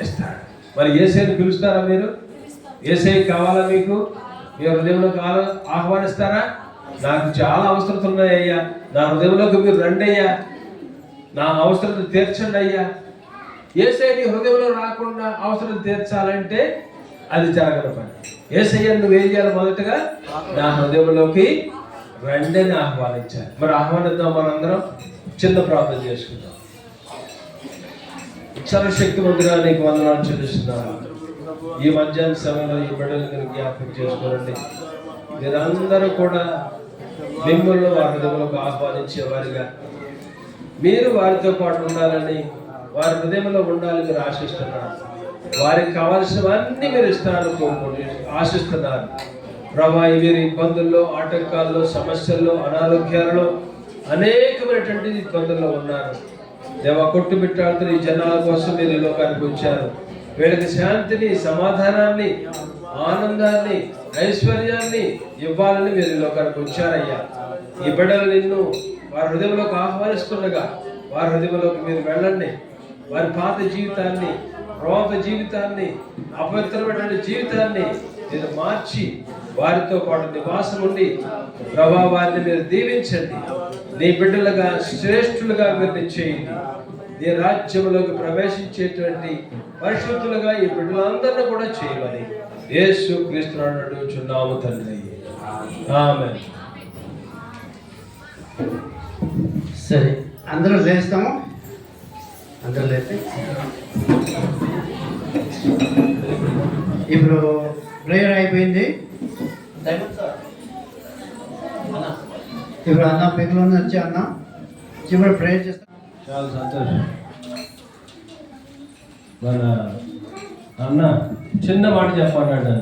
ఇస్తాడు. మరి యేసయ్యని పిలుస్తారా మీరు? యేసయ్య కావాలా మీకు? మీ హృదయంలో ఆహ్వానిస్తారా? నాకు చాలా అవసరతలు ఉన్నాయ్యా, నా హృదయంలోకి మీరు రండి అయ్యా, నా అవసరత తీర్చండి అయ్యా. యేసయ్య నీ హృదయంలో రాకుండా అవసరం తీర్చాలంటే అది జరగని పని. యేసయ్య నువ్వేం చేయాలి? మొదటగా నా హృదయంలోకి రండి అని ఆహ్వానించాలి. మరి ఆహ్వానిద్దాం. మనందరం చిన్న ప్రార్థన చేసుకుందాం. సర్వశక్తిమంతుడా నీకు వందనాలు చెల్లిస్తున్నాను. ఈ మధ్యాహ్న సమయంలో ఈ బిడ్డలు మీరు జ్ఞాపకం చేసుకోండి. మీరందరూ కూడా మిమ్మల్ని వారి హృదయంలోకి ఆహ్వానించేవారిగా, మీరు వారితో పాటు ఉండాలని, వారి హృదయంలో ఉండాలని మీరు ఆశిస్తున్నారు. వారికి కావాల్సినవన్నీ మీరు ఇస్తారని కోరుకోండి, ఆశిస్తున్నారు. ప్రభా వీరి ఇబ్బందుల్లో, ఆటంకాల్లో, సమస్యల్లో, అనారోగ్యాల్లో, అనేకమైనటువంటి ఇబ్బందుల్లో ఉన్నారు. దేవ కొట్టుమిట్టాడుతున్న ఈ జనాల కోసం మీరు ఈ లోకానికి వచ్చారు. వీళ్ళకి శాంతిని, సమాధానాన్ని, ఆనందాన్ని, ఐశ్వర్యాన్ని ఇవ్వాలని మీరు ఈ లోకానికి వచ్చారయ్యా. ఈ బిడ్డలు నిన్ను వారి హృదయంలోకి ఆహ్వానిస్తుండగా వారి హృదయంలోకి మీరు వెళ్ళండి. వారి పాత జీవితాన్ని, రోత జీవితాన్ని, అపవిత్రమైనటువంటి జీవితాన్ని మీరు మార్చి వారితో పాటు నివాసం ఉండి ప్రభావాన్ని మీరు దీవించండి. నీ బిడ్డలుగా శ్రేష్ఠులుగా మీరు నిశ్చయింది. నీ రాజ్యంలోకి ప్రవేశించేటువంటి పరిశుద్ధులుగా ఈ బిడ్డలందరినీ కూడా చేయమని యేసు క్రీస్తు అడుగుచున్నాము తండ్రి. ఆమేన్. సరే, అందరూ లేస్తాము. అందరూ లేస్తే ఇప్పుడు ప్రేయర్ అయిపోయింది. ఇప్పుడు అన్న పెగులో వచ్చి అన్న ఇప్పుడు ప్రేయర్ చేస్తాం. చాలా సంతోషం. మన అన్న చిన్న మాట చెప్పన్నాడు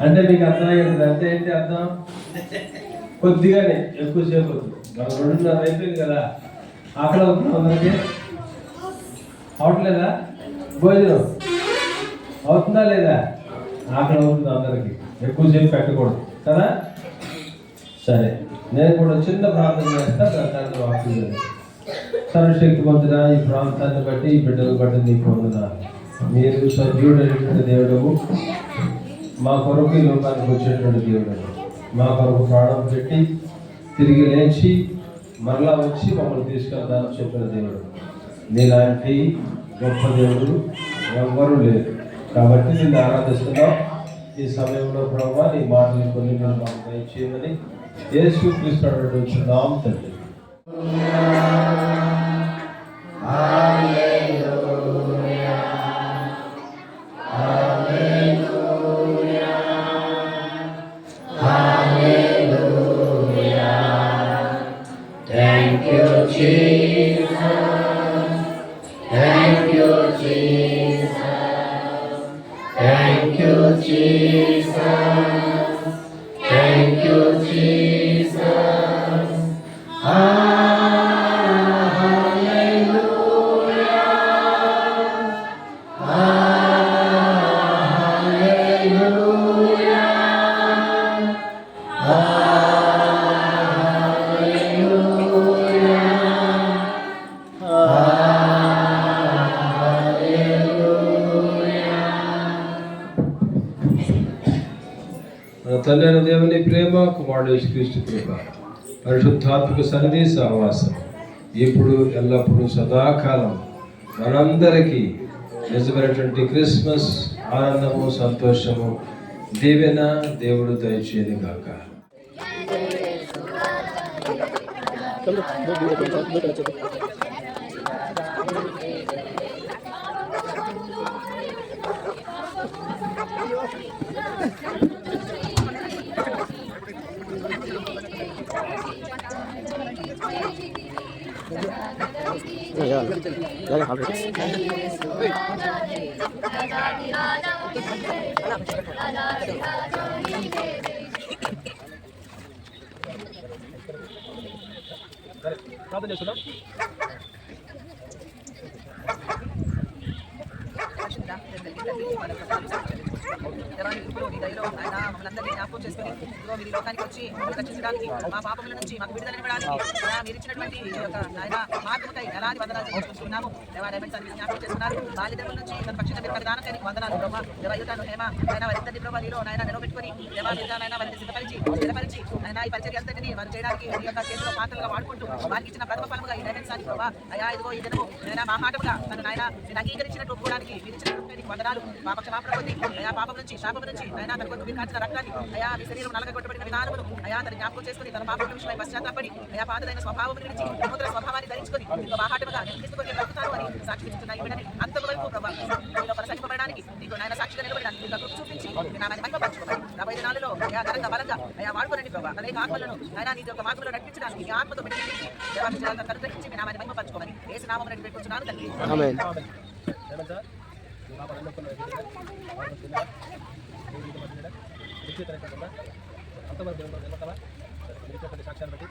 అంటే నీకు అర్థమయ్యింది. అంటే ఏంటి అర్థం? కొద్దిగానే, ఎక్కువసేపు వద్దు. మనం 2:30 అయిపోయింది కదా. ఆకలి అవుతుంది అందరికి? అవట్లేదా? భోజనం అవుతుందా లేదా? ఆకలి అవుతుంది అందరికి. ఎక్కువసేపు పెట్టకూడదు కదా. సరే, నేను కూడా చిన్న ప్రార్థన చేస్తా. దాని వాక్యం సర్వశక్తి పొందిన ఈ ప్రాంతాన్ని బట్టి, ఈ బిడ్డలు బట్టి నీకు పొందుతున్నాను. మీరు సజీవుడైనటువంటి దేవుడవు, మా కొరకు ఈ లోకానికి వచ్చేటువంటి దేవుడవు, మా కొరకు ప్రాణం పెట్టి తిరిగి లేచి మరలా వచ్చి మమ్మల్ని తీసుకెళ్తానని చెప్పిన దేవుడు. నీలాంటి గొప్ప దేవుడు ఎవ్వరూ లేరు. కాబట్టి నిన్ను ఆరాధిస్తున్నాం. ఈ సమయంలో ప్రభావ నీ మాటలు కొన్ని మేము మాకు దయచేయమని యేసు క్రీస్తు అడుగుచున్నాం తండ్రి. Thank you, Jesus. Thank you, Jesus. Thank you, Jesus. Thank you, Jesus. Hallelujah. Hallelujah. మన తండ్రి అయిన దేవుని ప్రేమ, కుమారుడు యేసుక్రీస్తు కృప, పరిశుద్ధాత్మక సన్నిధి సహవాసం ఇప్పుడు ఎల్లప్పుడూ సదాకాలం మనందరికీ నిజమైనటువంటి క్రిస్మస్ ఆనందము, సంతోషము, దీవెన దేవుడు దయచేయను గాక. ప్రార్థన చేస్తున్నాం. మమ్మల్ని జ్ఞాపకం చేసుకుని మీరు ఈ లోకానికి వచ్చి రక్షించడానికి, మా పాపముల నుంచి మాకు విడుదల ఇవ్వడానికి మీరు ఇచ్చినటువంటి ఆయన మార్గముకై ఎలాంటి వందనాలు చెల్లించుకుంటున్నాము. జ్ఞాపకం చేస్తున్నారు. బాల్యదల నుంచి తన పక్షంగా మీరు ప్రధానకై వందనాలు ప్రభావ. యువతను హేమ ఆయన వారిద్దరిని ప్రభావ నీలో నాయన నిలబెట్టుకుని దేవాలయాన్ని వారిని సిద్ధపరిచి ఆయన ఈ పరిచర్య అంతటిని వారు చేయడానికి మీ యొక్క చేతిలో పాత్రలుగా వాడుకుంటూ వారికి ఇచ్చిన ప్రథమ ఫలముగా ఈ డైమెన్సానికి ప్రభావ అయా ఇదిగో ఈ దినము నేను మాహాటముగా తను నాయన నేను అంగీకరించినట్టు ఒప్పుకోవడానికి మీరు ఇచ్చినటువంటి వందనాలు. పాప క్షమాపణ పొంది అయా పాపం నుంచి శాపం నుంచి ఆయన తన కొరకు కాచిన రక్తాన్ని అయా మీ శరీరం నలగొట్టబడిన విధానములు అయా తన జ్ఞాపకం చేసుకుని తన పాపం విషయమై పశ్చాత్తాపడి అయా పాతదైన స్వభావం విడిచి నూతన స్వభావాన్ని ధరించుకొని మాహాటముగా నేను క్రీస్తుకి బ్రతుకుతాను అని సాక్షి ఇస్తున్నాయి. బిడ్డని అంతవరకు ప్రభావ మీలో కొనసాగింపబడడానికి నీకు నాయన సాక్షిగా నిలబడడానికి మీకు కృప చూపించి నా మహిమపరచుకోవాలి. 40 దినాలలో అయా ఘనంగా బలంగా అయా వాడుకోనండి ప్రభావ. అనేక ఆత్మలను ఆయన నీ యొక్క మార్గంలో నడిపించడానికి ఈ ఆత్మతో పెట్టి దేవాలయాలను కనుగ్రహించి మీ నామాన్ని మహిమపరచుకోమని యేసు నామమున పెట్టుకుంటున్నాను తండ్రి. ఆమేన్. సాక్ష్యాన్ని బట్టి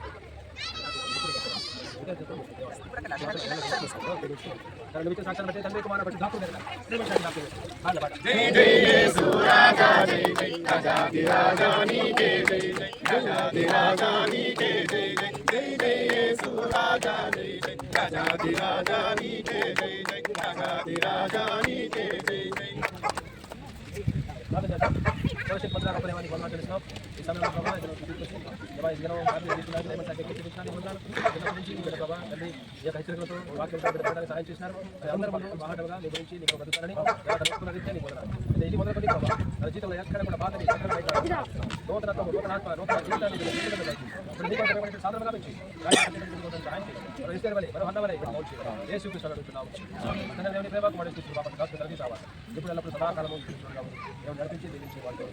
ఇప్పుడు ఎల్లప్పుడు సదాకాలము నడిపించి దీవించి వాళ్ళు